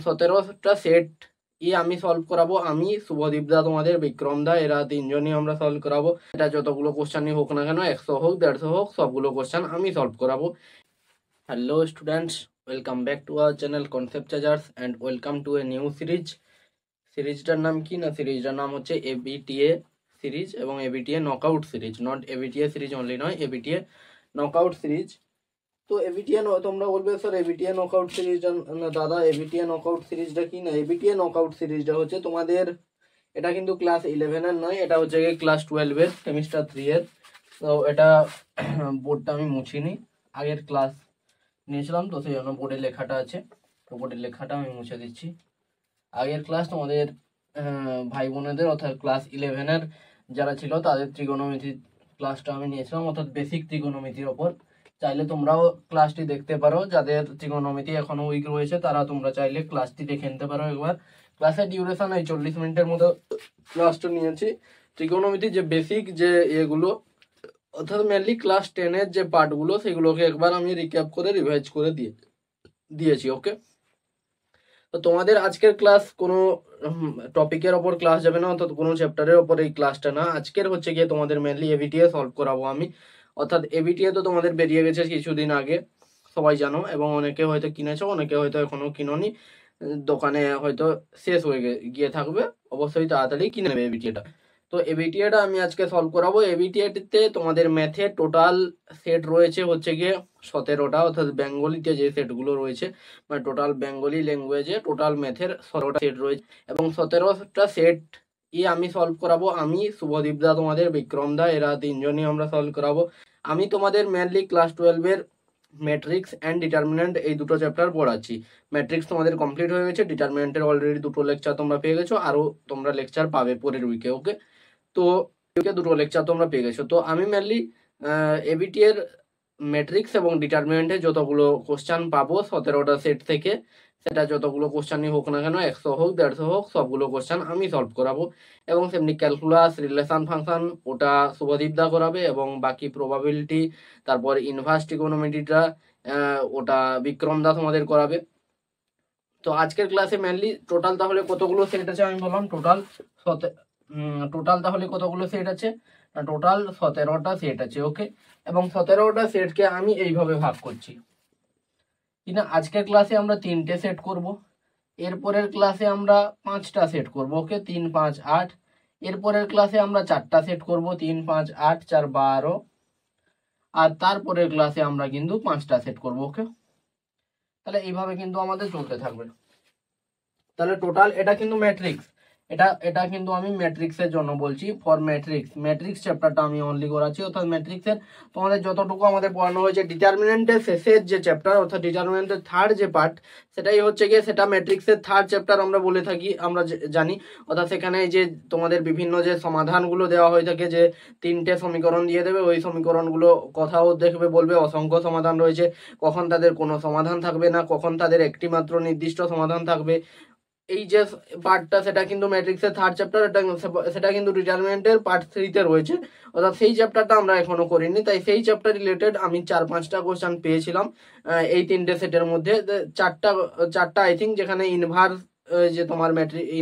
17টা set আমি solve করাবো। আমি, শুভদীপ দা, তোমাদের বিক্রম দা, এরা তিনজনই আমরা সলভ করাবো। এটা যতগুলো কোশ্চেনই হোক না কেন, 100 হোক 150 হোক, সবগুলো কোশ্চেন আমি সলভ করাবো। Hello students, welcome back to our channel concept chargers and welcome to a new series. সিরিজটার নাম কি না, সিরিজটার নাম হচ্ছে এবিটিএ সিরিজ এবং ABTA knockout series. Not ABTA series only নয়, এবিটিএ নকআউট সিরিজ। তো এবিটিএ, তোমরা বলবে স্যার এবিটিএ নকআউট সিরিজটা, দাদা এবিটিএ নকআউট সিরিজটা কি না? এবিটিএ নকআউট সিরিজটা হচ্ছে তোমাদের, এটা কিন্তু ক্লাস 11-এর নয়, এটা হচ্ছে ক্লাস 12-এর, সেমিস্টার 3-এর। তো এটা বোর্ডটা আমি মুছিনি, আগের ক্লাস নিয়েছিলাম তো সেই জন্য বোর্ডের লেখাটা আছে, তো বোর্ডের লেখাটা আমি মুছে দিচ্ছি। আগের ক্লাস তোমাদের ভাই বোনেদের অর্থাৎ ক্লাস 11-এর যারা ছিল তাদের ত্রিগোণমিতি ক্লাসটা আমি নিয়েছিলাম, অর্থাৎ বেসিক ত্রিগোণমিতির ওপর। চাইলে তোমরাও ক্লাসটি দেখতে পারো, যাদের ত্রিগোণমিতি এখনো উইক রয়েছে তারা তোমরা চাইলে ক্লাসটি দেখে নিতে পারো একবার। ক্লাসের ডিউরেশন এই 40 মিনিটের মতো ক্লাসটা নিয়েছি। ত্রিগোণমিতির যে বেসিক যে এগুলো, অর্থাৎ মেনলি ক্লাস 10-এর যে পার্টগুলো, সেগুলোকে একবার আমি রিক্যাপ করে রিভাইজ করে দিয়েছি। ওকে, তো তোমাদের আজকের ক্লাস কোনো টপিকের ওপর ক্লাস যাবে না, অর্থাৎ কোনো চ্যাপ্টারের ওপর এই ক্লাসটা না। আজকের হচ্ছে গিয়ে তোমাদের মেনলি এবিটিএ সলভ করাবো আমি। অর্থাৎ এবিটিএ তো তোমাদের বেরিয়ে গেছে কিছুদিন আগে, সবাই জানো, এবং অনেকে হয়তো কিনেছো, অনেকে হয়তো এখনো কিনোনি, দোকানে হয়তো শেষ হয়ে গিয়ে থাকবে। অবশ্যই তাড়াতাড়ি কিনে নেবে এবিটিএটা। তো এবিটিএটা আমি আজকে সলভ করাবো। এবিটিএতে তোমাদের ম্যাথে টোটাল সেট রয়েছে হচ্ছে গিয়ে 17টা, অর্থাৎ বেঙ্গলিতে যে সেটগুলো রয়েছে, মানে টোটাল বেঙ্গলি ল্যাঙ্গুয়েজে টোটাল ম্যাথের 17টা সেট রয়েছে এবং 17টা সেট আমি সলভ করাবো। আমি, শুভদীপ দা, তোমাদের বিক্রম দা, এরা তিনজনই আমরা সলভ করাবো। আমি তোমাদের মেনলি ক্লাস 12-এর ম্যাট্রিক্স অ্যান্ড ডিটারমিনেন্ট এই দুটো চ্যাপ্টার পড়াচ্ছি। ম্যাট্রিক্স তোমাদের কমপ্লিট হয়ে গেছে, ডিটারমিনেন্টের অলরেডি দুটো লেকচার তোমরা পেয়ে গেছো, আরও তোমরা লেকচার পাবে পরের উইকে। ওকে, তো দুটো লেকচার তোমরা পেয়ে গেছো। তো আমি মেনলি এবিটি এর ম্যাট্রিক্স এবং ডিটারমিনেন্টে যতগুলো কোশ্চান পাবো 17টা সেট থেকে, সেটা যতগুলো কোশ্চানই হোক না কেন, 100 হোক 150 হোক, সবগুলো কোশ্চান আমি সলভ করাবো। এবং সেমনি ক্যালকুলাস, রিলেশন ফাংশন, ওটা শুভদীপ দা করাবে, এবং বাকি প্রবাবিলিটি, তারপর ইনভার্স ট্রিগোনোমেট্রিটা ওটা বিক্রম দা তোমাদের করাবে। তো আজকের ক্লাসে মেনলি টোটাল তাহলে কতগুলো সেট আছে আমি বললাম, টোটাল তাহলে কতগুলো সেট আছে, টোটাল 17টা সেট আছে। ওকে, এবং 17টা সেটকে আমি এইভাবে ভাগ করছি কিনা, আজকের ক্লাসে আমরা 3টে সেট করব, এরপরের ক্লাসে আমরা 5টা সেট করব। ওকে, 3, 5, 8। এরপরের ক্লাসে আমরা 4টা সেট করব, 3, 5, 8, 4, 12। আর তারপরের ক্লাসে আমরা কিন্তু 5টা সেট করব। ওকে, তাহলে এইভাবে কিন্তু আমাদের চলতে থাকবে। তাহলে টোটাল এটা কিন্তু ম্যাট্রিক্স, এটা কিন্তু আমি ম্যাট্রিক্সের জন্য বলছি, ফর ম্যাট্রিক্স চ্যাপ্টারটা আমি অনলি করাচ্ছি। অর্থাৎ ম্যাট্রিক্সের তোমাদের যতটুকু আমাদের পড়ানো হয়েছে, ডিটারমিনেন্টের শেষের যে চ্যাপ্টার, অর্থাৎ ডিটারমিনেন্টের থার্ড যে পার্ট, সেটাই হচ্ছে গিয়ে সেটা ম্যাট্রিক্সের থার্ড চ্যাপ্টার আমরা বলে থাকি, আমরা জানি। অর্থাৎ সেখানে যে তোমাদের বিভিন্ন যে সমাধানগুলো দেওয়া হয়ে থাকে, যে 3টে সমীকরণ দিয়ে দেবে, ওই সমীকরণগুলো কথাও দেখবে বলবে অসংখ্য সমাধান রয়েছে, কখন তাদের কোনো সমাধান থাকবে না, কখন তাদের একটি মাত্র নির্দিষ্ট সমাধান থাকবে। এই যে পার্টটা, সেটা কিন্তু ম্যাট্রিক্সের থার্ড চ্যাপ্টার, সেটা কিন্তু ডিটারমিনেন্টের পার্ট 3-তে রয়েছে। অর্থাৎ সেই চ্যাপ্টারটা আমরা এখনো করিনি, তাই সেই চ্যাপ্টার রিলেটেড আমি 4-5টা কোশ্চেন পেয়েছিলাম এই 3টে সেটের মধ্যে। চারটা আই থিঙ্ক, যেখানে ইনভার্স, যে তোমার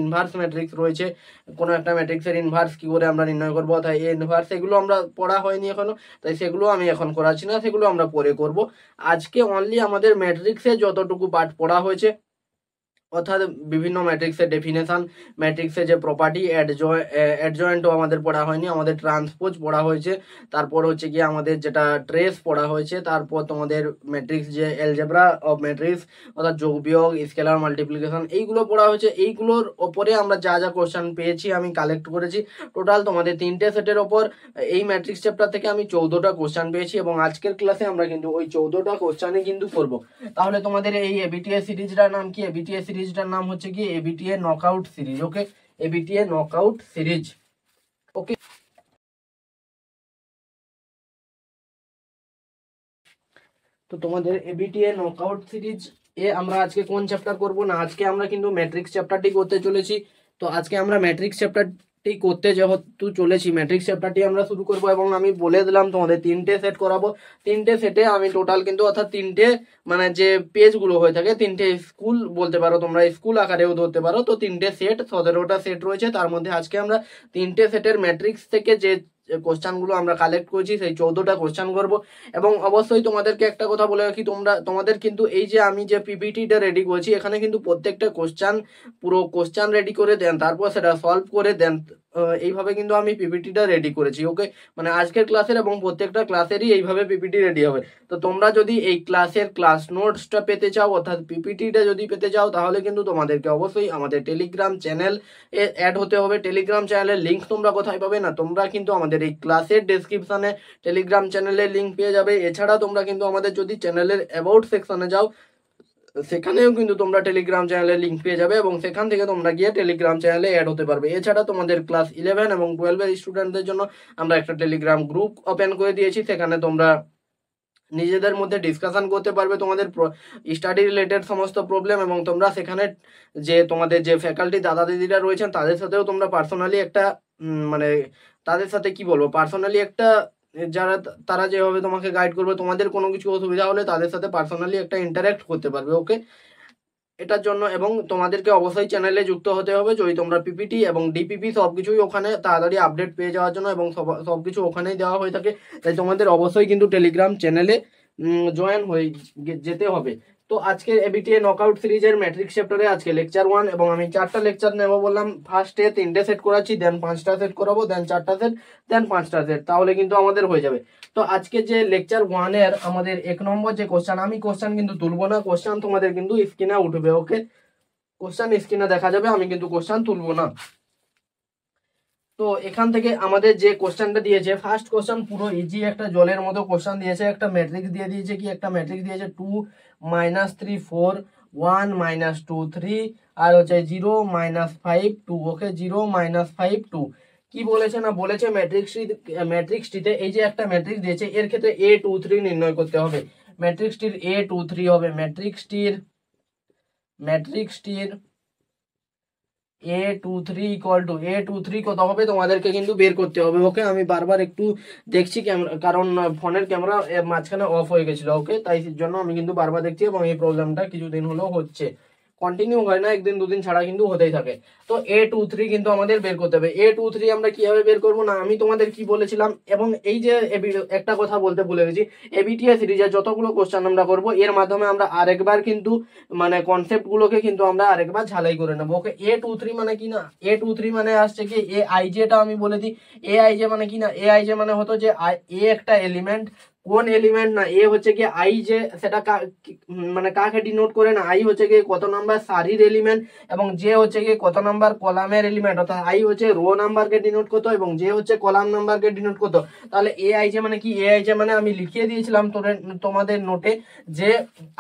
ইনভার্স ম্যাট্রিক্স রয়েছে, কোনো একটা ম্যাট্রিক্সের ইনভার্স কি করে আমরা নির্ণয় করবো, তাই এই ইনভার্স, এগুলো আমরা পড়া হয়নি এখনো, তাই সেগুলো আমি এখন করাচ্ছি না, সেগুলো আমরা পরে করব। আজকে অনলি আমাদের ম্যাট্রিক্সে যতটুকু পার্ট পড়া হয়েছে, অর্থাৎ বিভিন্ন ম্যাট্রিক্সের ডেফিনেশন, ম্যাট্রিক্সের যে প্রপার্টি, অ্যাডজয়েন্টও আমাদের পড়া হয়নি, আমাদের ট্রান্সপোজ পড়া হয়েছে, তারপর হচ্ছে গিয়ে আমাদের যেটা ট্রেস পড়া হয়েছে, তারপর তোমাদের ম্যাট্রিক্স যে অ্যালজেব্রা অফ ম্যাট্রিক্স, অর্থাৎ যোগ বিয়োগ, স্কেলার মাল্টিপ্লিকেশন, এইগুলো পড়া হয়েছে। এইগুলোর ওপরে আমরা যা যা কোশ্চেন পেয়েছি আমি কালেক্ট করেছি। টোটাল তোমাদের 3টে সেটের ওপর এই ম্যাট্রিক্স চ্যাপ্টার থেকে আমি 14টা কোশ্চেন পেয়েছি, এবং আজকের ক্লাসে আমরা কিন্তু ওই 14টা কোশ্চেনই কিন্তু করবো। তাহলে তোমাদের এই এবিটিএ সিরিজটার নাম কি? এবিটিএ সিরিজটার নাম হচ্ছে কি এবিটিএ নকআউট সিরিজ। ওকে, এবিটিএ নকআউট সিরিজ। ওকে, তো তোমাদের এবিটিএ নকআউট সিরিজ আমরা আজকে কোন চ্যাপ্টার করব না, আজকে আমরা কিন্তু ম্যাট্রিক্স চ্যাপ্টারটি করতে চলেছি। তো আজকে আমরা ম্যাট্রিক্স চ্যাপ্টার ঠিক করতে যেহেতু চলেছি, ম্যাট্রিক্স চ্যাপ্টারটি আমরা শুরু করব এবং আমি বলে দিলাম তোমাদের 3টে সেট করাবো। 3টে সেটে আমি টোটাল কিন্তু অর্থাৎ 3টে মানে যে পেজগুলো হয়ে থাকে 3টে স্কুল বলতে পারো, তোমরা স্কুল আকারেও ধরতে পারো। তো 3টে সেট 17টা সেট রয়েছে, তার মধ্যে আজকে আমরা 3টে সেটের ম্যাট্রিক্স থেকে যে কোশ্চানগুলো আমরা কালেক্ট করেছি সেই 14টা কোশ্চান করব। এবং অবশ্যই তোমাদেরকে একটা কথা বলে রাখি, তোমাদের কিন্তু এই যে আমি যে পিপিটিটা রেডি করেছি এখানে কিন্তু প্রত্যেকটা কোশ্চান পুরো কোশ্চান রেডি করে দেন, তারপর সেটা সলভ করে দেন। এইভাবে কিন্তু আমি পিপিটিটা রেডি করেছি। ওকে, মানে আজকের ক্লাসের এবং প্রত্যেকটা ক্লাসেরই এইভাবে পিপিটি রেডি হবে। তো তোমরা যদি এই ক্লাসের ক্লাস নোটসটা পেতে চাও অর্থাৎ পিপিটিটা যদি পেতে চাও তাহলে কিন্তু তোমাদেরকে অবশ্যই আমাদের টেলিগ্রাম চ্যানেল এ অ্যাড হতে হবে। টেলিগ্রাম চ্যানেলের লিঙ্ক তোমরা কোথায় পাবে না, তোমরা কিন্তু আমাদের এই ক্লাসের ডেসক্রিপশনে টেলিগ্রাম চ্যানেলের লিঙ্ক পেয়ে যাবে। এছাড়া তোমরা কিন্তু আমাদের যদি চ্যানেলের অ্যাবাউট সেকশনে যাও সেখানেও কিন্তু তোমরা টেলিগ্রাম চ্যানেলের লিঙ্ক পেয়ে যাবে এবং সেখান থেকে তোমরা গিয়ে টেলিগ্রাম চ্যানেলে অ্যাড হতে পারবে। এছাড়া তোমাদের ক্লাস 11 এবং 12-এর স্টুডেন্টদের জন্য আমরা একটা টেলিগ্রাম গ্রুপ ওপেন করে দিয়েছি, সেখানে তোমরা নিজেদের মধ্যে ডিসকাশন করতে পারবে তোমাদের স্টাডি রিলেটেড সমস্ত প্রবলেম, এবং তোমরা সেখানে যে তোমাদের যে ফ্যাকাল্টি দাদা দিদিরা রয়েছেন তাদের সাথেও তোমরা পার্সোনালি একটা মানে তাদের সাথে কি বলবো পার্সোনালি একটা যারা তারা যেভাবে তোমাকে গাইড করবে, তোমাদের কোনো কিছু অসুবিধা হলে তাদের সাথে পার্সোনালি একটা ইন্টারাক্ট করতে পারবে। ওকে, এটার জন্য এবং তোমাদেরকে অবশ্যই চ্যানেলে যুক্ত হতে হবে যদি তোমরা পিপিটি এবং ডিপিপি সবকিছুই ওখানে তাড়াতাড়ি আপডেট পেয়ে যাওয়ার জন্য, এবং সবকিছু ওখানেই দেওয়া হয়ে থাকে। তাই তোমাদের অবশ্যই কিন্তু টেলিগ্রাম চ্যানেলে জয়েন হয়ে যেতে হবে। তো আজকের এবিটিএ নকআউট সিরিজের ম্যাট্রিক্স চ্যাপ্টারে আজকে লেকচার 1 এবং আমি 4টা লেকচার নেব বললাম। ফার্স্টে 3টে সেট করাচ্ছি, দেন 5টা সেট করাবো, দেন 4টা সেট, দেন 5টা সেট, তাহলে কিন্তু আমাদের হয়ে যাবে। তো আজকে যে লেকচার 1 এর আমাদের 1 নম্বর যে কোশ্চেন, আমি কোশ্চেন কিন্তু তুলবো না, কোশ্চেন তোমাদের কিন্তু স্ক্রিনে উঠবে। ওকে, কোশ্চেন স্ক্রিনে দেখা যাবে, আমি কিন্তু কোশ্চেন তুলবো না। তো এখান থেকে আমাদের যে কোশ্চেনটা দিয়েছে, ফার্স্ট কোশ্চেন পুরো ইজি একটা জলের মতো কোশ্চেন দিয়েছে। একটা ম্যাট্রিক্স দিয়ে দিয়েছে, কি একটা ম্যাট্রিক্স দিয়েছে 2 -3 4 1 -2 3 আর হচ্ছে 0 -5 2। ওকে, 0 -5 2 কি বলেছে না বলেছে ম্যাট্রিক্সটিতে এই যে একটা ম্যাট্রিক্স দিয়েছে এর ক্ষেত্রে A23 নির্ণয় করতে হবে। ম্যাট্রিক্সটির A23 হবে ম্যাট্রিক্সটির A23 ইকুয়াল টু A23 কত হবে তোমাদেরকে কিন্তু বের করতে হবে। ওকে, আমি বারবার একটু দেখছি ক্যামেরা, কারণ ফোনের ক্যামেরা মাঝখানে অফ হয়ে গেছিল। ওকে, তাই জন্য আমি কিন্তু বারবার দেখছি এবং এই প্রবলেমটা কিছুদিন হলেও হচ্ছে, কন্টিনিউ হয় না, একদিন দুদিন ছাড়া কিন্তু হতেই থাকে। তো A23 কিন্তু আমাদের বের করতে হবে। A23 আমরা কিভাবে বের করবো না, আমি তোমাদের কি বলেছিলাম, এবং এই যে একটা কথা বলতে ভুলে গেছি, এবিটিএ সিরিজের যতগুলো কোশ্চেন আমরা করবো এর মাধ্যমে আমরা আরেকবার কিন্তু মানে কনসেপ্ট গুলোকে কিন্তু আমরা আরেকবার ঝালাই করে নেবো। ওকে, A23 মানে কি না, A23 মানে আসছে কি AIJ-টা আমি বলে দিই। AIJ মানে কি না, AIJ মানে হতো যে এ একটা এলিমেন্ট, কোন এলিমেন্ট না, এ হচ্ছে কি আই যে সেটা মানে কাকে ডিনোট করে না, আই হচ্ছে কি কত নাম্বার সারির এলিমেন্ট, এবং যে হচ্ছে কি কত নাম্বার কলামের এলিমেন্ট, অর্থাৎ আই হচ্ছে রো নাম্বারকে ডিনোট করতো এবং যে হচ্ছে কলাম নাম্বারকে ডিনোট করতো। তাহলে AIJ মানে কি, AIJ মানে আমি লিখিয়ে দিয়েছিলাম তোমাদের নোটে যে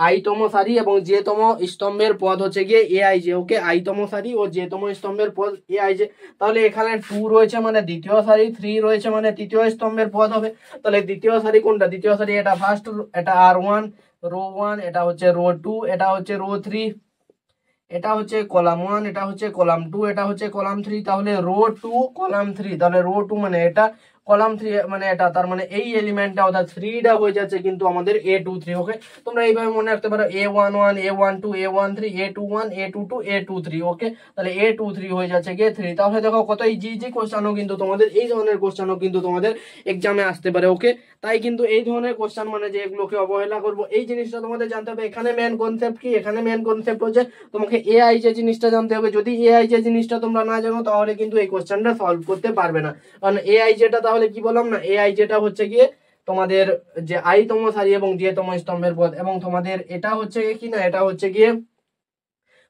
আইতম সারি এবং যেতম স্তম্ভের পদ হচ্ছে গিয়ে AIJ। ওকে, আইতম সারি ও যেতম স্তম্ভের পদ AIJ। তাহলে এখানে 2 রয়েছে মানে দ্বিতীয় সারি, 3 রয়েছে মানে তৃতীয় স্তম্ভের পদ হবে। তাহলে দ্বিতীয় সারি কোনটা, দ্বিতীয় সারি এটা ফার্স্ট, এটা R1 রো 1, এটা হচ্ছে রো 2, এটা হচ্ছে রো 3, এটা হচ্ছে কলাম 1, এটা হচ্ছে কলাম 2, এটা হচ্ছে কলাম 3। তাহলে রো 2 কলাম 3, তাহলে রো 2 মানে এটা, কলাম 3 মানে এটা, তার মানে এই এলিমেন্টটা অর্থাৎ 3টা হয়ে যাচ্ছে কিন্তু আমাদের A23। ওকে, তোমরা এইভাবে মনে রাখতে পারো A11 A12 A13 A21 A22 A23। ওকে, তাহলে A23 হয়ে যাচ্ছে গিয়ে 3। তাহলে দেখো কত ইজি ইজি কোশ্চেনও কিন্তু তোমাদের এই ধরনের কোশ্চেনও কিন্তু তোমাদের এক্সামে আসতে পারে। ওকে, তাই কিন্তু এই ধরনের কোশ্চেন মানে যে এগুলোকে অবহেলা করবো এই জিনিসটা তোমাদের জানতে হবে। এখানে মেন কনসেপ্ট কি, এখানে মেন কনসেপ্ট হচ্ছে তোমাকে AIJ জিনিসটা জানতে হবে। যদি AIJ জিনিসটা তোমরা না জানো তাহলে কিন্তু এই কোশ্চেনটা সলভ করতে পারবে না। কারণ AIJটা তাহলে কি বললাম না, AIJটা হচ্ছে গিয়ে তোমাদের যে আইতম সারি এবং যেতম স্তম্ভের পদ, এবং তোমাদের এটা হচ্ছে কি না, এটা হচ্ছে গিয়ে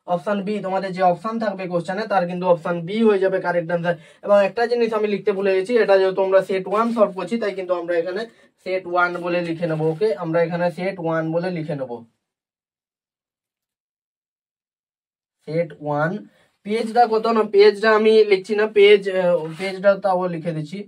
অপশন বি। তোমাদের যে অপশন থাকবে কোশ্চেনে তার কিন্তু অপশন বি হয়ে যাবে কারেক্ট আনসার। এবং একটা জিনিস আমি লিখতে ভুলে গেছি, এটা যেহেতু আমরা সেট 1 সলভ করছি তাই কিন্তু আমরা এখানে সেট 1 বলে লিখে নেবো। ওকে, আমরা এখানে সেট 1 বলে লিখে নেবো, সেট 1। পেজটা কত না, পেজটা আমি লিখছি না, পেজটা তাও লিখে দিচ্ছি।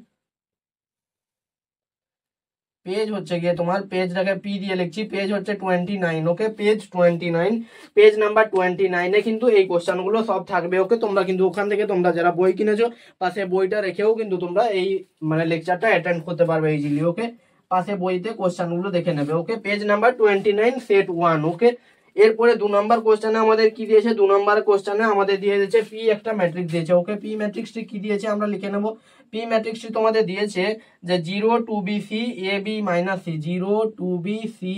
পেজ হচ্ছে গিয়ে তোমার, পেজটাকে পি দিয়ে লিখছি, পেজ হচ্ছে 29। ওকে, পেজ 29, পেজ নাম্বার 29-এ কিন্তু এই কোশ্চেনগুলো সব থাকবে। ওকে, তোমরা কিন্তু ওখান থেকে তোমরা যারা বই কিনেছো পাশে বইটা রেখেও কিন্তু তোমরা এই মানে লেকচারটা অ্যাটেন্ড করতে পারবে ইজিলি। ওকে, পাশে বইতে কোশ্চেনগুলো দেখে নেবে। ওকে, পেজ নাম্বার 29 সেট 1। ওকে, এরপরে 2 নম্বর কোশ্চেনে আমাদের কি দিয়েছে, 2 নম্বর কোশ্চেনে আমাদের দিয়ে দিয়েছে পি একটা ম্যাট্রিক্স দিয়েছে। ওকে, পি ম্যাট্রিক্সটি কি দিয়েছে আমরা লিখে নেব। পি ম্যাট্রিক্সটি তোমাদের দিয়েছে যে 0 2 B C A B minus C, 0 2 B C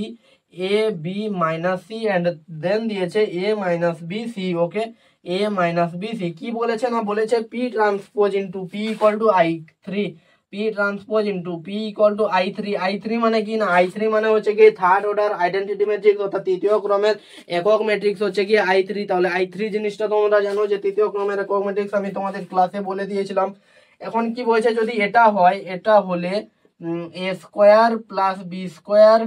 A B minus C and then দিয়েছে A minus B C. Okay, A minus B C কি বলেছে না, বলেছে P transpose into P equal to I3, P transpose into P equal to I3। I3 মানে কি না, I3 মানে হচ্ছে কি থার্ড অর্ডার আইডেন্টিটি ম্যাট্রিক্স, অর্থাৎ তৃতীয় ক্রমের একক ম্যাট্রিক্স হচ্ছে কি I3। তাহলে I3 জিনিসটা তোমরা জানো যে তৃতীয় ক্রমের একক ম্যাট্রিক্স, আমি তোমাদের ক্লাসে বলে দিয়েছিলাম। এখন কি বলছে, যদি এটা হয়, এটা হলে A square plus B square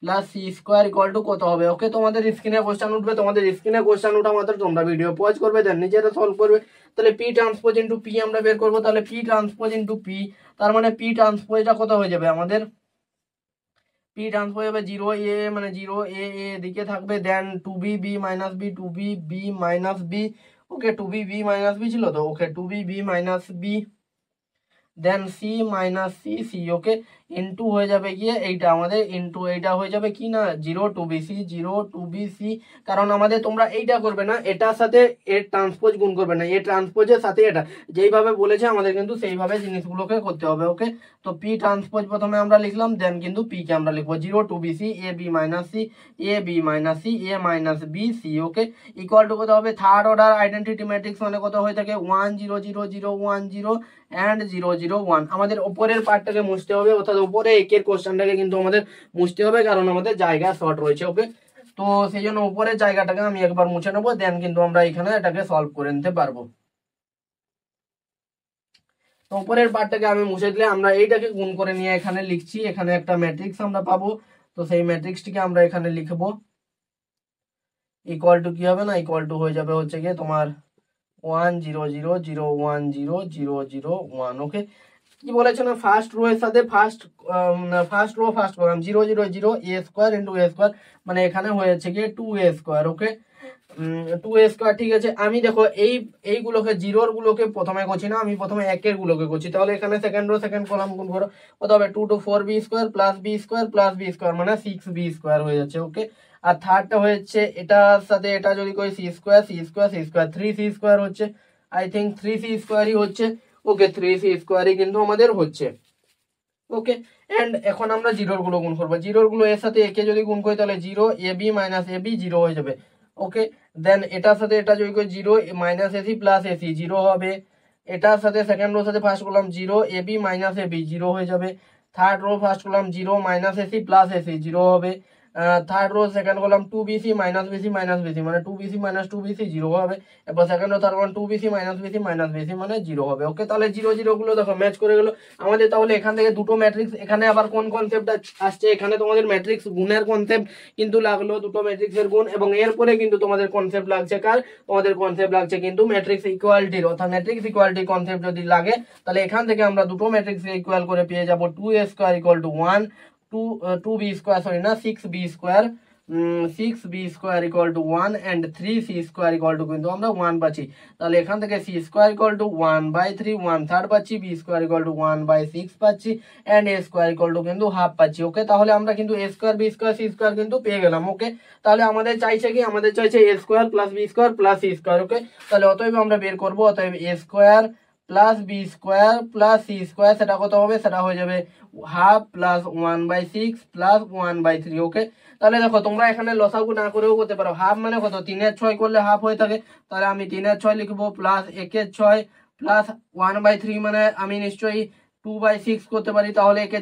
plus C square equal to কত হবে। ওকে, তোমাদের স্ক্রিনে কোশ্চেন উঠবে, তোমাদের স্ক্রিনে কোশ্চেন উঠা মাত্র তোমরা ভিডিও পজ করবে, দেন নিজেরা সলভ করবে। তাহলে পি ট্রান্সপোজ ইন্টু পি আমরা বের করবো। তাহলে পি ট্রান্সপোজ ইন্টু পি, তার মানে পি ট্রান্সপোজটা কত হয়ে যাবে আমাদের, পি ট্রান্সপোজ হবে 0 এ মানে 0 এ এদিকে থাকবে, then 2b B minus B, 2b B minus B. Okay, 2b B minus B ছিল তো। Okay, 2b B minus B then C minus C C. Okay, into হয়ে যাবে গিয়ে এইটা আমাদের, ইন্টু এইটা হয়ে যাবে কি না 0 2 বি সি, 0 2 বি সি। কারণ আমাদের তোমরা এইটা করবে না, এটার সাথে এর ট্রান্সপোজ গুণ করবে না, এর ট্রান্সপোজের সাথে এটা যেইভাবে বলেছে আমাদের কিন্তু সেইভাবে জিনিসগুলোকে করতে হবে। ওকে, তো পি ট্রান্সপোজ প্রথমে আমরা লিখলাম, দেন কিন্তু পি কে আমরা লিখবো 0 2 B C A B minus C, A B minus C A minus B C. Okay, equal to কত হবে, থার্ড অর্ডার আইডেন্টিটি ম্যাট্রিক্স মানে কত হয়ে থাকে 1 0 0 0 1 0 অ্যান্ড 0 0 1। আমাদের উপরের পার্টটাকে মুছতে হবে, অর্থাৎ উপরে একের কোশ্চেনটাকে কিন্তু আমাদের মুছতে হবে, কারণ আমাদের জায়গা শর্ট রয়েছে। ওকে, তো সেই জন্য উপরের জায়গাটাকে আমি একবার মুছে নেবো, দেন কিন্তু আমরা এখানে এটাকে সলভ করে নিতে পারবো। তো উপরের পার্টটাকে আমি মুছে দিলে আমরা এইটাকে গুণ করে নিয়ে এখানে লিখছি, এখানে একটা ম্যাট্রিক্স আমরা পাবো। তো সেই ম্যাট্রিক্সটিকে আমরা এখানে লিখবো, ইকুয়াল টু কি হবে না, ইকুয়াল টু হয়ে যাবে হচ্ছে গিয়ে তোমার 1 0 0 0 1 0 0 0 1। ওকে, কি বলেছে না, ফার্স্ট রো এর সাথে ফার্স্ট রো ফার্স্ট কলাম 0 0 0 এ স্কোয়ার ইন্টু এ স্কোয়ার, মানে এখানে হয়েছে গিয়ে 2a স্কোয়ার। ওকে, 2a স্কোয়ার। ঠিক আছে, আমি দেখো এইগুলোকে জিরোর গুলোকে প্রথমে করছি না, আমি প্রথমে একের গুলোকে করছি। তাহলে এখানে সেকেন্ড রো সেকেন্ড কলাম গুণ করো, কত হবে 2 to 4 B square plus B square plus B square, মানে 6b স্কোয়ার হয়ে যাচ্ছে। ওকে, আর থার্ডটা হচ্ছে এটার সাথে এটা যদি করি C square C square C square, 3c square হচ্ছে, আই থিঙ্ক 3c স্কোয়ারই হচ্ছে। ওকে, 3c স্কোয়ারই কিন্তু আমাদের হচ্ছে। ওকে, এন্ড এখন আমরা জিরোর গুলো গুণ করবো, জিরোর গুলো এর সাথে একে যদি গুণ করি তাহলে 0 A B minus A B 0 হয়ে যাবে। ওকে, দেন এটার সাথে এটা যদি করি 0 মাইনাস এসি প্লাস এসি 0 হবে। এটার সাথে সেকেন্ড রোর সাথে first column 0 A B minus A B 0 হয়ে যাবে। Third row first column 0 minus AC plus AC 0 হবে। Third row second column 2bc minus BC minus BC, মানে 2bc মাইনাস 2bc 0 হবে। এরপর second row third column 2bc minus BC minus BC, মানে 0 হবে। ওকে, তাহলে 0 0 গুলো দেখো ম্যাচ করে গেল আমাদের। তাহলে এখান থেকে দুটো ম্যাট্রিক্স, এখানে আবার কোন কনসেপ্ট আসছে, এখানে তোমাদের ম্যাট্রিক্স গুণের কনসেপ্ট কিন্তু লাগলো, দুটো ম্যাট্রিক্সের গুণ। এবং এরপরে কিন্তু তোমাদের কনসেপ্ট লাগছে কার, তোমাদের কনসেপ্ট লাগছে কিন্তু ম্যাট্রিক্স ইকুয়ালিটির, অর্থাৎ ম্যাট্রিক্স ইকুয়ালিটি কনসেপ্ট যদি লাগে তাহলে এখান থেকে আমরা দুটো ম্যাট্রিক্স ইকুয়াল করে পেয়ে যাবো 2a square equal to 1 2b square, sorry না 6b square, 6b square equal to 1 and 3c square equal to কিন্তু আমরা 1 পাচ্ছি। তাহলে এখান থেকে c স্কোয়ার ইকুয়াল টু 1/3 1/3 পাচ্ছি, b স্কোয়ার ইকুয়াল টু 1/6 পাচ্ছি and a square equal to কিন্তু হাফ পাচ্ছি। ওকে, তাহলে আমরা কিন্তু a square b square c square কিন্তু পেয়ে গেলাম। ওকে, তাহলে আমাদের চাইছে কি, আমাদের চাইছে a square plus b square plus c square. Okay, তাহলে অতএব আমরা বের করবো, অতএব a square plus B square plus C square, সেটা কত হবে, সেটা হয়ে যাবে হাফ প্লাস 1/6 প্লাস 1/3। ওকে, তাহলে দেখো তোমরা এখানে লসাগু না করেও করতে পারো, হাফ মানে কত 3 এর 6 করলে হাফ হয়ে থাকে, তাহলে আমি 3 এর 6 লিখবো প্লাস 1 এর 6 প্লাস 1/3, মানে আমি নিশ্চয়ই 2/6 করতে পারি, তাহলে একে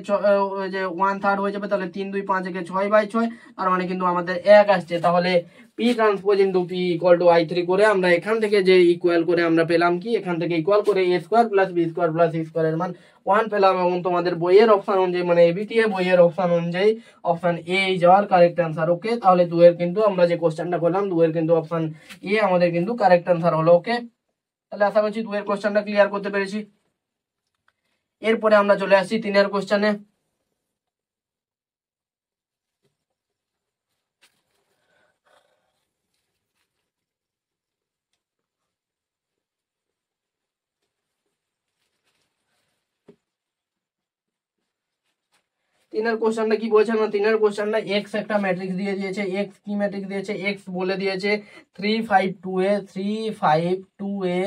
যে 1/3 হয়ে যাবে, তাহলে 3 2 5 একে 6/6, আর মানে কিন্তু আমাদের 1 আসছে। তাহলে P transpose into P equal to I3 করে আমরা এখান থেকে যে ইকুয়াল করে আমরা পেলাম কি, এখান থেকে ইকুয়াল করে a square plus B square plus C স্কোয়ারের মান 1 পেলাম। এবং তোমাদের বইয়ের অপশন অনুযায়ী, মানে এবিটিএ বইয়ের অপশন অনুযায়ী অপশন এ যাওয়ার কারেক্ট অ্যান্সার। ওকে, তাহলে 2 এর কিন্তু আমরা যে কোশ্চেনটা করলাম 2 এর কিন্তু অপশন এ আমাদের কিন্তু কারেক্ট অ্যান্সার হলো। ওকে, তাহলে আশা করছি 2 এর কোশ্চেনটা ক্লিয়ার করতে পেরেছি। এরপরে আমরা চলে আসছি 3 এর কোশ্চেনে। তিনের কোশ্চেনটা কি বলছে না, তিনের কোশ্চেনটা এক্স একটা ম্যাট্রিক্স দিয়ে দিয়েছে। এক্স কি ম্যাট্রিক্স দিয়েছে, এক্স বলে দিয়েছে 3 5 2a 3 5 2a,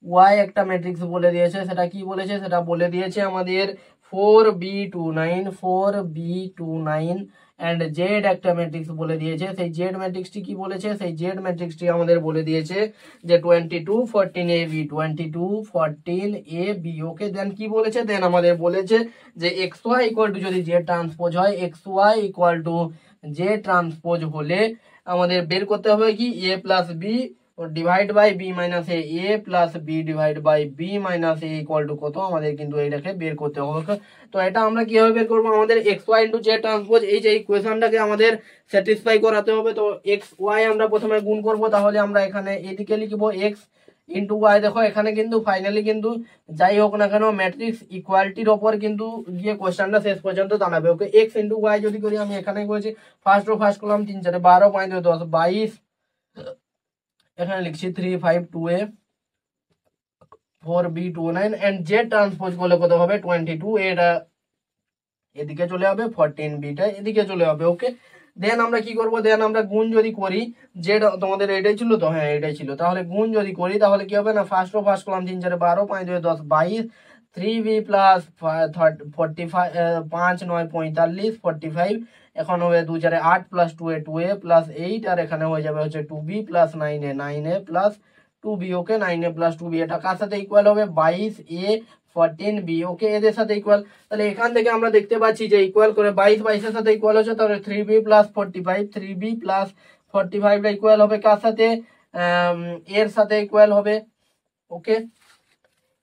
ওয়াই একটা ম্যাট্রিক্স বলে দিয়েছে, সেটা কি বলেছে, সেটা বলে দিয়েছে আমাদের 4b29 4b29, অ্যান্ড জেড একটা ম্যাট্রিক্স বলে দিয়েছে। সেই জেড ম্যাট্রিক্সটি কি বলেছে, সেই জেড ম্যাট্রিক্সটি আমাদের বলে দিয়েছে যে 22 14ab 22 14ab। ওকে, দেন কি বলেছে, দেন আমাদের বলেছে যে এক্স ওয়াই ইকুয়াল টু যদি জেড ট্রান্সপোজ হয়, X Y equal to Z transpose হলে আমাদের বের করতে হবে কি A plus B divide by B minus A plus B divide by B minus A equal to কত, আমাদের কিন্তু এইটাকে বের করতে হবে। তো এটা আমরা কিভাবে বের করবো, আমাদের X Y into Z transpose এই যে ইকুয়েশনটাকে আমাদের স্যাটিসফাই করাতে হবে। তো এক্স ওয়াই আমরা প্রথমে গুণ করব, তাহলে আমরা এখানে এদিকে লিখবো এক্স ইন্টু ওয়াই। দেখো এখানে কিন্তু ফাইনালি কিন্তু যাই হোক না কেন ম্যাট্রিক্স ইকুয়ালিটির ওপর কিন্তু গিয়ে কোশ্চেনটা শেষ পর্যন্ত দাঁড়াবে। ওকে, এক্স ইন্টু ওয়াই যদি করি, আমি এখানে করেছি ফার্স্ট করলাম 3 4 12 5 10 22, এখানে লিখছি 3 5 2a 4b29, and Z transpose করলে কত হবে 22, এটা এদিকে চলে হবে 14bটা এদিকে চলে হবে। ওকে, দেন আমরা কি করব, দেন আমরা গুণ যদি করি, জেড তোমাদের এটাই ছিল তো, হ্যাঁ এটাই ছিল, তাহলে গুণ যদি করি তাহলে কি হবে না, ফার্স্ট করলাম 3 4 12 5 2 10 22, 3b প্লাস 45 5 9 45 45, এখন হবে 2 4 8 প্লাস 2a 2a প্লাস 8, আর এখানে হয়ে যাবে হচ্ছে 2b plus 9a 9a plus 2b। ওকে, 9a প্লাস 2b এটা কার সাথে ইকুয়াল হবে 22a 14b। ওকে, এদের সাথে ইকুয়াল, তাহলে এখান থেকে আমরা দেখতে পাচ্ছি যে ইকুয়াল করে 22 এর সাথে ইকুয়াল হচ্ছে, তাহলে 3b প্লাস 45 3b প্লাস 45 টা ইকুয়াল হবে কার সাথে, এর সাথে ইকুয়াল হবে। ওকে,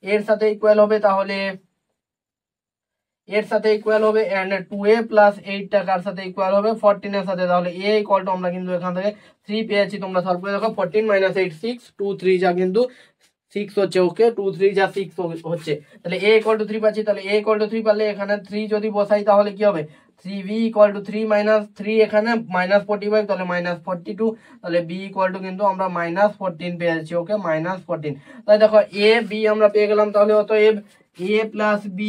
এর সাথে ইকুয়াল হবে, তাহলে এর সাথে ইকুয়াল হবে, এন্ড 2a প্লাস 8 টা কার সাথে ইকুয়াল হবে 14 এর সাথে, তাহলে a ইকুয়াল টু আমরা কিন্তু এখান থেকে 3 পেয়েছি, তোমরা সলভ করে দেখো 14 - 8 6 2 3 যা কিন্তু 6 হচ্ছে। ওকে, 2 3 যা 6 হচ্ছে, তাহলে a ইকুয়াল টু 3 পাচ্ছি, তাহলে a ইকুয়াল টু 3 পারলে এখানে 3 যদি বসাই তাহলে কি হবে 3b ইকুয়াল টু 3 মাইনাস 3, এখানে মাইনাস 45 তাহলে মাইনাস 42, তাহলে b ইকুয়াল টু কিন্তু আমরা মাইনাস 14 পেয়েছি। ওকে, মাইনাস 14, তাহলে দেখো a b আমরা পেয়ে গেলাম, তাহলে অতএব a plus b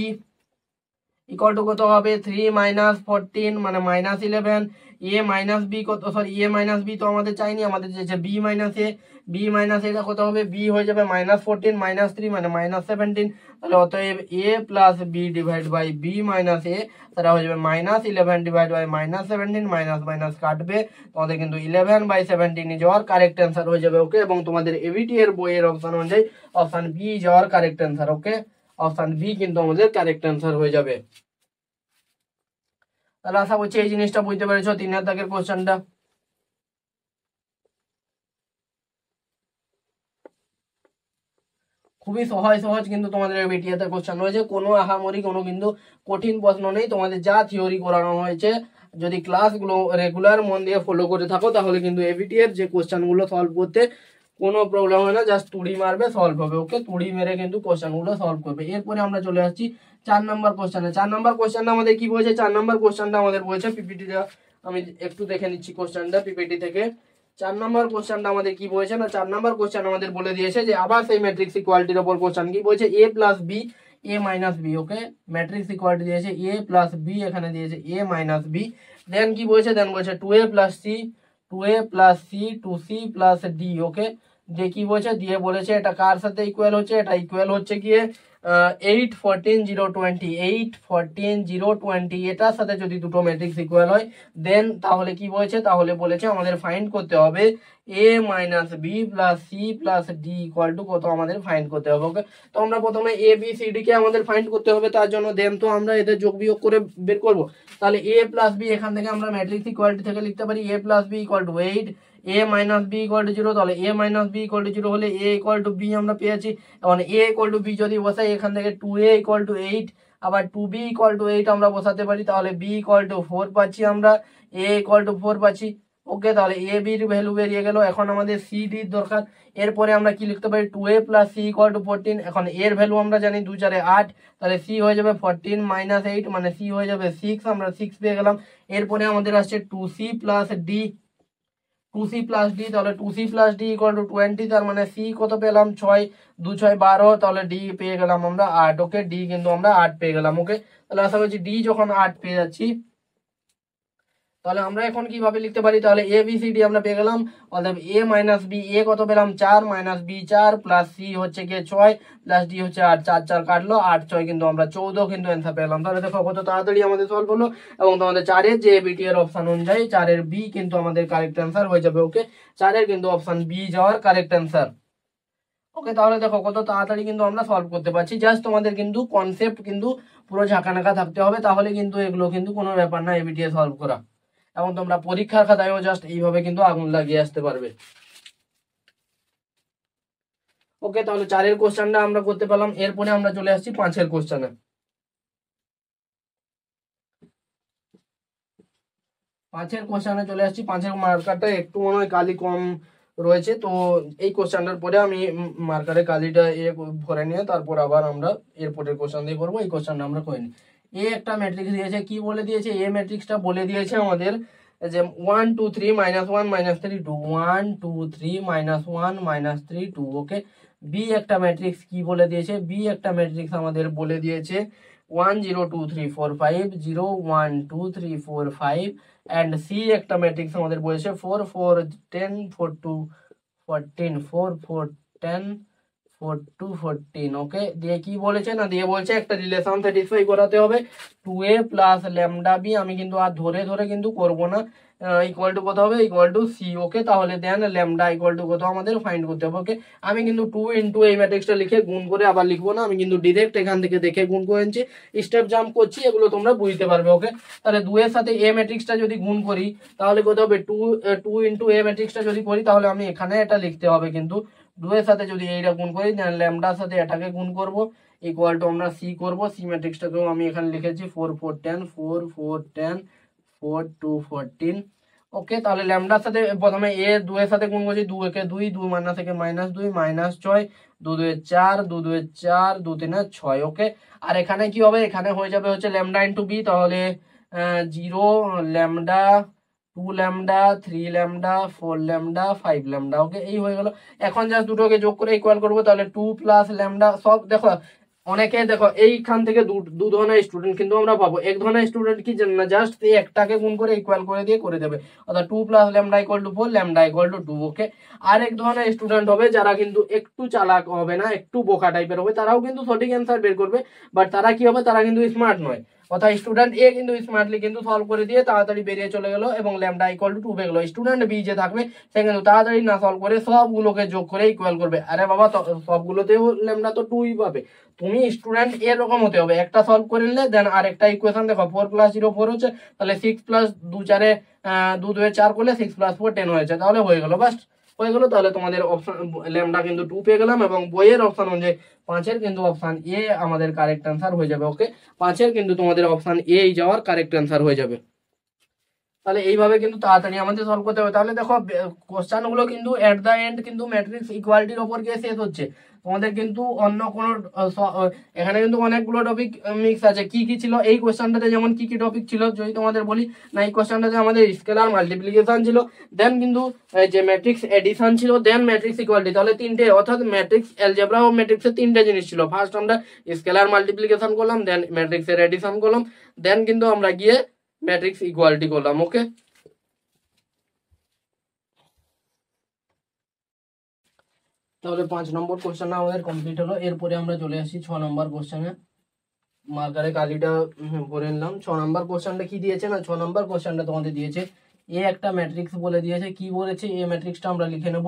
equal to কত হবে 3 মাইনাস 14 মানে মাইনাস 11, এ মাইনাস বি কত, সরি এ মাইনাস বি তো আমাদের চাইনি, আমাদের চাইছে B minus A, B minus এটা কত হবে, বি হয়ে যাবে মাইনাস 14 মাইনাস 3 মানে মাইনাস 17, তাহলে অতএব A plus B divide by B minus A, তাহলে হয়ে যাবে minus 11 divide by minus 17, minus minus কাটবে, তোমাদের কিন্তু 11/17 ইজ আওয়ার কারেক্ট অ্যান্সার হয়ে যাবে। ওকে, এবং তোমাদের এবিটি এর বইয়ের অপশন অনুযায়ী option B is our correct answer. Okay, option B কিন্তু আমাদের কারেক্ট অ্যান্সার হয়ে যাবে। তাহলে আশা করছি এই জিনিসটা বুঝতে পেরেছো, 3 দাগের কোশ্চেনটা। খুবই সহজ কিন্তু তোমাদের বিটিএতে কোশ্চেন রয়েছে, কোনো আহামরি কোনো কিন্তু কঠিন প্রশ্ন নেই, তোমাদের যা থিওরি করানো হয়েছে যদি ক্লাসগুলো রেগুলার মন দিয়ে ফলো করে থাকো তাহলে কিন্তু এবিটি এর যে কোশ্চেনগুলো সলভ করতে কোনো প্রবলেম হয় না, জাস্ট তুড়ি মারবে সলভ হবে। ওকে, তুড়ি মেরে কিন্তু কোশ্চেনগুলো সলভ করবে। এরপরে আমরা চলে আসছি 4 নম্বর কোশ্চেনে। 4 নম্বর কোশ্চেনটা আমাদের কি বলেছে, 4 নম্বর কোশ্চেনটা আমাদের বলেছে পিপিটিটা, আমি একটু দেখে নিচ্ছি কোশ্চেনটা পিপিটি থেকে। 4 নম্বর কোশ্চেনটা আমাদের কি বলেছে না, 4 নম্বর কোশ্চেন আমাদের বলে দিয়েছে যে আবার সেই ম্যাট্রিক্স ইকুয়ালিটির উপর কোশ্চেন কি বলেছে, এ plus B A minus B. Okay, matrix equality দিয়েছে এ প্লাস বি, এখানে দিয়েছে এ মাইনাস বি, দেন কি বলেছে, দেন বলেছে 2a plus C 2c plus D. Okay, দিয়ে কি বলছে, দিয়ে বলেছে এটা কার সাথে ইকুয়াল হচ্ছে, এটা ইকুয়াল হচ্ছে গিয়ে 8 14 0 20 8 14 0 20, এটার সাথে যদি দুটো ম্যাট্রিক্স ইকুয়াল হয় দেন তাহলে কি বলেছে, তাহলে বলেছে আমাদের ফাইন্ড করতে হবে a minus B plus C plus D equal to কত, আমাদের ফাইন্ড করতে হবে। ওকে, তো আমরা প্রথমে এ বি সি ডি কে আমাদের ফাইন্ড করতে হবে, তার জন্য দেন তো আমরা এদের যোগ বিয়োগ করে বের করব। তাহলে a প্লাস বি এখান থেকে আমরা ম্যাট্রিক্স ইকুয়ালিটি থেকে লিখতে পারি a plus B equal to 8 a minus B equal to 0, তাহলে a minus B equal to 0 হলে a ইকুয়াল টু বি আমরা পেয়েছি, এবং a ইকুয়াল টু বি যদি বসাই এখান থেকে 2a ইকুয়াল টু 8 আবার 2b ইকুয়াল টু 8 আমরা বসাতে পারি, তাহলে b ইকুয়াল টু 4 পাচ্ছি আমরা, a ইকুয়াল টু 4 পাচ্ছি। ওকে, তাহলে a b এর ভ্যালু বেরিয়ে গেল, এখন আমাদের c d দরকার। এরপরে আমরা কি লিখতে পারি 2a plus c equal to 14, এখন এর ভ্যালু আমরা জানি 2 4 8, তাহলে c হয়ে যাবে 14 মাইনাস 8 মানে c হয়ে যাবে 6, আমরা 6 পেয়ে গেলাম। এরপরে আমাদের আসছে 2c plus d 2c plus D, তাহলে 2c plus D equal two 20, তার মানে সি কত পেলাম 6, 2 6 12, তাহলে ডি পেয়ে গেলাম আমরা 8। ওকে, ডি কিন্তু আমরা 8 পেয়ে গেলাম। ওকে, তাহলে আশা করছি ডি যখন 8 পেয়ে যাচ্ছি, তাহলে আমরা এখন কিভাবে লিখতে পারি, তাহলে এ বি সি ডি আমরা পেয়ে গেলাম। অতএব এ মাইনাস বি, এ কত পেলাম 4, মাইনাস বি 4, প্লাস সি হচ্ছে গিয়ে 6, প্লাস ডি হচ্ছে 8, 4 4 কাটলো, 8 6 কিন্তু আমরা 14 কিন্তু অ্যান্সার পেলাম। তাহলে দেখো কত তাড়াতাড়ি আমাদের সলভ হলো, এবং তোমাদের 4-এর যে বিটি এর অপশন অনুযায়ী 4-এর বি কিন্তু আমাদের কারেক্ট অ্যান্সার হয়ে যাবে। ওকে, 4-এর কিন্তু অপশন বি যাওয়ার কারেক্ট অ্যান্সার। ওকে, তাহলে দেখো কত তাড়াতাড়ি কিন্তু আমরা সলভ করতে পারছি। জাস্ট তোমাদের কিন্তু কনসেপ্ট কিন্তু পুরো ঝাঁকানাকা থাকতে হবে, তাহলে কিন্তু এগুলো কিন্তু কোনো ব্যাপার না এবিটিএ সলভ করা। এবং তোমরা পরীক্ষার খাতায়ও জাস্ট এইভাবে কিন্তু আগুন লাগিয়ে আসতে পারবে। ওকে, তাহলে 4-এর কোশ্চেনটা আমরা করতে পারলাম। এরপরে আমরা চলে আসছি 5-এর কোশ্চেনে। 5-এর কোশ্চেনে চলে আসছি। 5-এর মার্কারটা একটু মনে হয় কালি কম রয়েছে, তো এই কোশ্চেনটার পরে আমি মার্কারে কালিটা ভরে নিয়ে তারপর আবার আমরা এরপরের কোশ্চেন দিয়ে করবো। এই কোশ্চেনটা আমরা করে নিই। এ একটা ম্যাট্রিক্স দিয়েছে, কি বলে দিয়েছে, এ ম্যাট্রিক্সটা বলে দিয়েছে আমাদের যে 1 2 3 -1 -3 2, 1 2 3 -1 -3 2। ওকে, বি একটা ম্যাট্রিক্স কি বলে দিয়েছে, বি একটা ম্যাট্রিক্স আমাদের বলে দিয়েছে 1 0 2 3 4 5 0 1 2 3 4 5, অ্যান্ড সি একটা ম্যাট্রিক্স আমাদের বলেছে 4 4 10 4 2 14 4 4 10 4 2 14। ওকে, দিয়ে কি বলেছে না, দিয়ে বলছে একটা রিলেশন স্যাটিসফাই করাতে হবে 2a প্লাস ল্যামডা বি। আমি কিন্তু আর ধরে ধরে কিন্তু করব না, ইকুয়াল টু কত হবে, ইকুয়াল টু সি। ওকে, তাহলে দেন ল্যামডা ইকুয়াল টু কত আমাদের ফাইন্ড করতে হবে। ওকে, আমি কিন্তু 2 ইন্টু এই ম্যাট্রিক্সটা লিখে গুণ করে আবার লিখবো না, আমি কিন্তু ডিরেক্ট এখান থেকে দেখে গুণ করেছি, স্টেপ জাম্প করছি, এগুলো তোমরা বুঝতে পারবে। ওকে, তাহলে 2 এর সাথে এ ম্যাট্রিক্সটা যদি গুণ করি তাহলে কত হবে, 2 ইন্টু এ ম্যাট্রিক্সটা যদি করি তাহলে আমি এখানে এটা লিখতে হবে, কিন্তু 2 এর সাথে যদি এইটা গুণ করি দেন ল্যামডার সাথে এটাকে গুণ করব, ইকুয়াল টু আমরা সি করব। সি ম্যাট্রিক্সটাকেও আমি এখানে লিখেছি 4 4 10 4 4 10 4 2 14। ওকে, তাহলে ল্যামডার সাথে প্রথমে এ 2 এর সাথে গুণ করছি, 2 একে 2, 2 মাইনাস থেকে মাইনাস 2 মাইনাস 6, 2 2 4, 2 2 4, 2 3 6। ওকে, আর এখানে কি হবে, এখানে হয়ে যাবে হচ্ছে ল্যামডা ইন্টু বি, তাহলে 0 lambda 2 lambda 3 lambda 4 lambda 5 lambda. Okay, এই হয়ে গেল। এখন জাস্ট দুটোকে যোগ করে ইকুয়াল করবো, তাহলে 2 প্লাস ল্যামডা সব দেখো, অনেকে দেখো এইখান থেকে দু ধরনের স্টুডেন্ট কিন্তু আমরা পাবো। এক ধরনের স্টুডেন্ট কি জানে না, জাস্ট এই একটাকে গুণ করে ইকুয়াল করে দিয়ে করে দেবে, অর্থাৎ 2 plus lambda equal to 4 lambda equal to 2। ওকে, আর এক ধরনের স্টুডেন্ট হবে যারা কিন্তু একটু চালাক হবে না, একটু বোকা টাইপের হবে, তারাও কিন্তু সঠিক অ্যান্সার বের করবে, বাট তারা কি হবে, তারা কিন্তু স্মার্ট নয়। অর্থাৎ স্টুডেন্ট এ কিন্তু স্মার্টলি কিন্তু সলভ করে দিয়ে তাড়াতাড়ি বেরিয়ে চলে গেল এবং ল্যামডা ইকুয়াল টু 2 পেয়ে গেল। স্টুডেন্ট বি যে থাকবে সে কিন্তু তাড়াতাড়ি না সলভ করে সবগুলোকে যোগ করে ইকুয়াল করবে। আরে বাবা, সবগুলোতেও ল্যামডা তো 2ই পাবে। তুমি স্টুডেন্ট এরকম হতে হবে, একটা সলভ করে নিলে দেন আরেকটা ইকুয়েশন দেখো, 4 প্লাস 0 4 হচ্ছে, তাহলে 6 প্লাস 2 4 2 2 4 করলে 6 প্লাস 4 10 হয়েছে, তাহলে হয়ে গেল, বাস হয়ে গেল। তাহলে তোমাদের অপশন ল্যামডা কিন্তু 2 পেয়ে গেলাম, এবং বইয়ের অপশন অনুযায়ী 5-এর কিন্তু অপশন এ আমাদের কারেক্ট অ্যান্সার হয়ে যাবে। ওকে, 5-এর কিন্তু তোমাদের অপশন এ যাওয়ার কারেক্ট অ্যান্সার হয়ে যাবে। তাহলে এইভাবে কিন্তু তাড়াতাড়ি আমাদের সলভ করতে হবে। তাহলে দেখো কোশ্চেন গুলো কিন্তু এট দা এন্ড কিন্তু ম্যাট্রিক্স ইকুয়ালিটির ওপর গিয়ে শেষ হচ্ছে। তোমাদের কিন্তু অন্য কোনো এখানে কিন্তু অনেকগুলো টপিক মিক্স আছে। কি কি ছিল এই কোশ্চেনটাতে, যেমন কি কি টপিক ছিল যদি তোমাদের বলি না, এই কোশ্চেনটাতে আমাদের স্কেলার মাল্টিপ্লিকেশন ছিল, দেন কিন্তু যে ম্যাট্রিক্স এডিশন ছিল, দেন ম্যাট্রিক্স ইকুয়ালিটি, তাহলে তিনটে, অর্থাৎ ম্যাট্রিক্স অ্যালজেব্রা ও ম্যাট্রিক্সের তিনটে জিনিস ছিল। ফার্স্ট আমরা স্কেলার মাল্টিপ্লিকেশন করলাম, দেন ম্যাট্রিক্সের এডিশন করলাম, দেন কিন্তু আমরা গিয়ে ম্যাট্রিক্স ইকুয়ালিটি করলাম। ওকে, তাহলে 5 নম্বর কোশ্চেনটা আমাদের কমপ্লিট হলো। এরপরে আমরা চলে আসি 6 নম্বর কোশ্চেনে। মার্কারে কালিটা ভরে নিলাম। 6 নম্বর কোশ্চেনটা কি দিয়েছে না, 6 নম্বর কোশ্চেনটা তোমাদের দিয়েছে এ একটা ম্যাট্রিক্স বলে দিয়েছে। কি বলেছে, এ ম্যাট্রিক্সটা আমরা লিখে নেব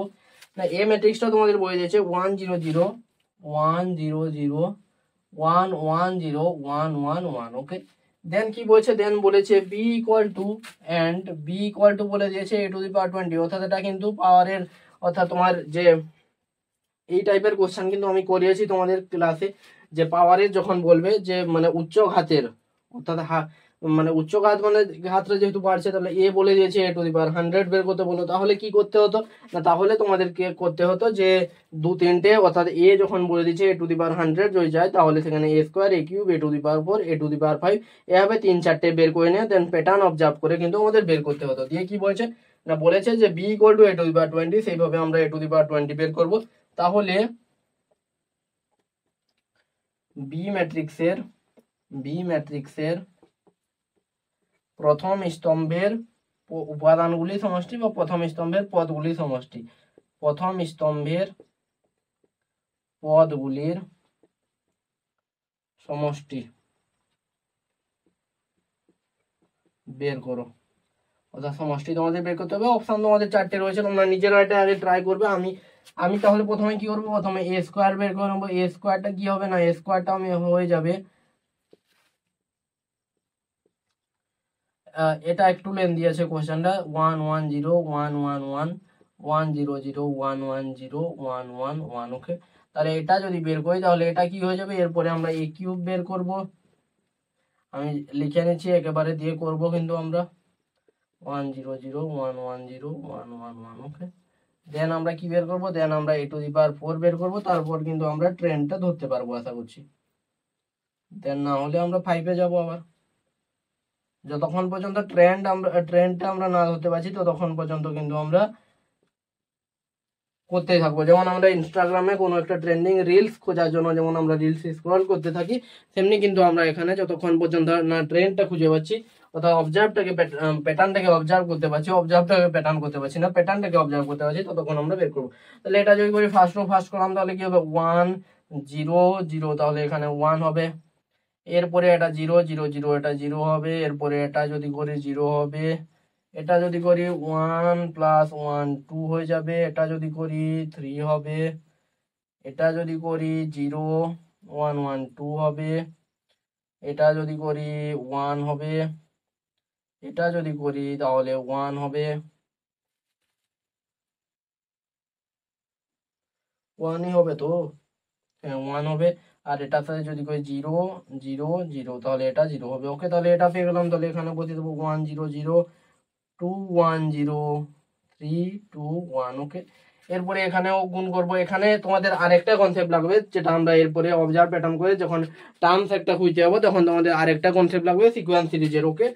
না, এ ম্যাট্রিক্সটা তোমাদের বলে দিয়েছে 1 0 0 1 0 0 1 1 0 1 1 1। ওকে, দেন কি বলছে, দেন বলেছে B equal to, and B equal to বলে দিয়েছে a টু দি পাওয়ার 20, অর্থাৎ এটা কিন্তু পাওয়ারের, অর্থাৎ তোমার যে এই টাইপের কোশ্চেন কিন্তু আমি করিয়েছি তোমাদের ক্লাসে, যে পাওয়ারের যখন বলবে যে মানে উচ্চ ঘাতের, অর্থাৎ মানে উচ্চ ঘাত মানে ঘাতটা যেহেতু বাড়ছে, তাহলে এ বলে দিয়েছে a টু দি পাওয়ার 100 বের করতে বলো, তাহলে কি করতে হতো না, তাহলে তোমাদেরকে করতে হতো যে 2 3টে, অর্থাৎ এ যখন বলে দিয়েছে a টু দি পাওয়ার 100 যদি যায়, তাহলে সেখানে a square a cube a to the power 4 a to the power 5 এভাবে 3 4টে বের করে নিয়ে দেন প্যাটার্ন অবজার্ভ করে কিন্তু আমাদের বের করতে হতো। দিয়ে কি বলছে, না বলেছে যে B equal to A to the power 20, সেইভাবে আমরা এ টু দি পাওয়ার 20 বের করব। তাহলে বি ম্যাট্রিক্সের প্রথম স্তম্ভের উপাদানগুলি সমষ্টি বা প্রথম স্তম্ভের পদগুলি সমষ্টি, প্রথম স্তম্ভের পদগুলির সমষ্টি বের করো। অর্থাৎ সমষ্টি তোমাদের বের করতে হবে। অপশন তোমাদের 4টে রয়েছে, তোমরা নিজেরা এটা আগে ট্রাই করবে। আমি তাহলে প্রথমে কি করবো, প্রথমে এ স্কোয়ার বের করে নেবো। এ স্কোয়ারটা কি হবে না, এ স্কোয়ারটা আমি হয়ে যাবে, এটা একটু লেন্দি আছে কোশ্চেনটা, 1 1 0 1 1 1 1 0 0 1 1 0 1 1 1। ওকে, তাহলে এটা যদি বের করি তাহলে এটা কি হয়ে যাবে, এরপরে আমরা এ কিউব বের করব। আমি লিখে নিচ্ছি, একেবারে দিয়ে করব কিন্তু আমরা 1 0 0 1 1 0 1 1 1। ওকে, দেন আমরা কি বের করব, দেন আমরা এ টু দি পাওয়ার 4 বের করব। তারপর কিন্তু আমরা ট্রেনটা ধরতে পারবো আশা করছি। দেন না হলে আমরা 5-এ যাবো আবার। যতক্ষণ পর্যন্ত ট্রেন্ডটা আমরা না ধরতে পারছি ততক্ষণ পর্যন্ত কিন্তু আমরা করতেই থাকবো। যেমন আমরা ইনস্টাগ্রামে কোনো একটা ট্রেন্ডিং রিলস খোঁজার জন্য যেমন আমরা রিলস স্ক্রল করতে থাকি, তেমনি কিন্তু আমরা এখানে যতক্ষণ পর্যন্ত না ট্রেন্ডটা খুঁজে পাচ্ছি, অর্থাৎ প্যাটার্নটাকে অবজার্ভ করতে পারছি, অবজার্ভটাকে প্যাটার্ন করতে পারছি না, প্যাটার্নটাকে অবজার্ভ করতে পারছি, ততক্ষণ আমরা বের করবো। তাহলে এটা যদি করি ফার্স্ট করলাম তাহলে কি হবে, 1 0 0, তাহলে এখানে 1 হবে। এরপরে এটা 0 0 0, এটা 0 হবে। এরপরে এটা যদি করি 0 হবে। এটা যদি করি 1 + 1 2 হয়ে যাবে। এটা যদি করি 3 হবে। এটা যদি করি 0 1 1 2 হবে। এটা যদি করি 1 হবে। এটা যদি করি তাহলে 1 হবে, 1ই হবে তো, হ্যাঁ 1 হবে। আর এটার সাথে যদি করি 0 0 0, তাহলে এটা 0 হবে। ওকে, তাহলে এটা পেয়ে গেলাম। তাহলে এখানে বসিয়ে দেবো 1 0 0 2 1 0 3 2 1। ওকে, এরপরে এখানেও গুণ করব। এখানে তোমাদের আরেকটা কনসেপ্ট লাগবে, যেটা আমরা এরপরে অবজার্ভ প্যাটার্ন করে যখন টার্মস একটা খুঁজতে যাবো তখন তোমাদের আরেকটা কনসেপ্ট লাগবে সিকোয়েন্স সিরিজের। ওকে,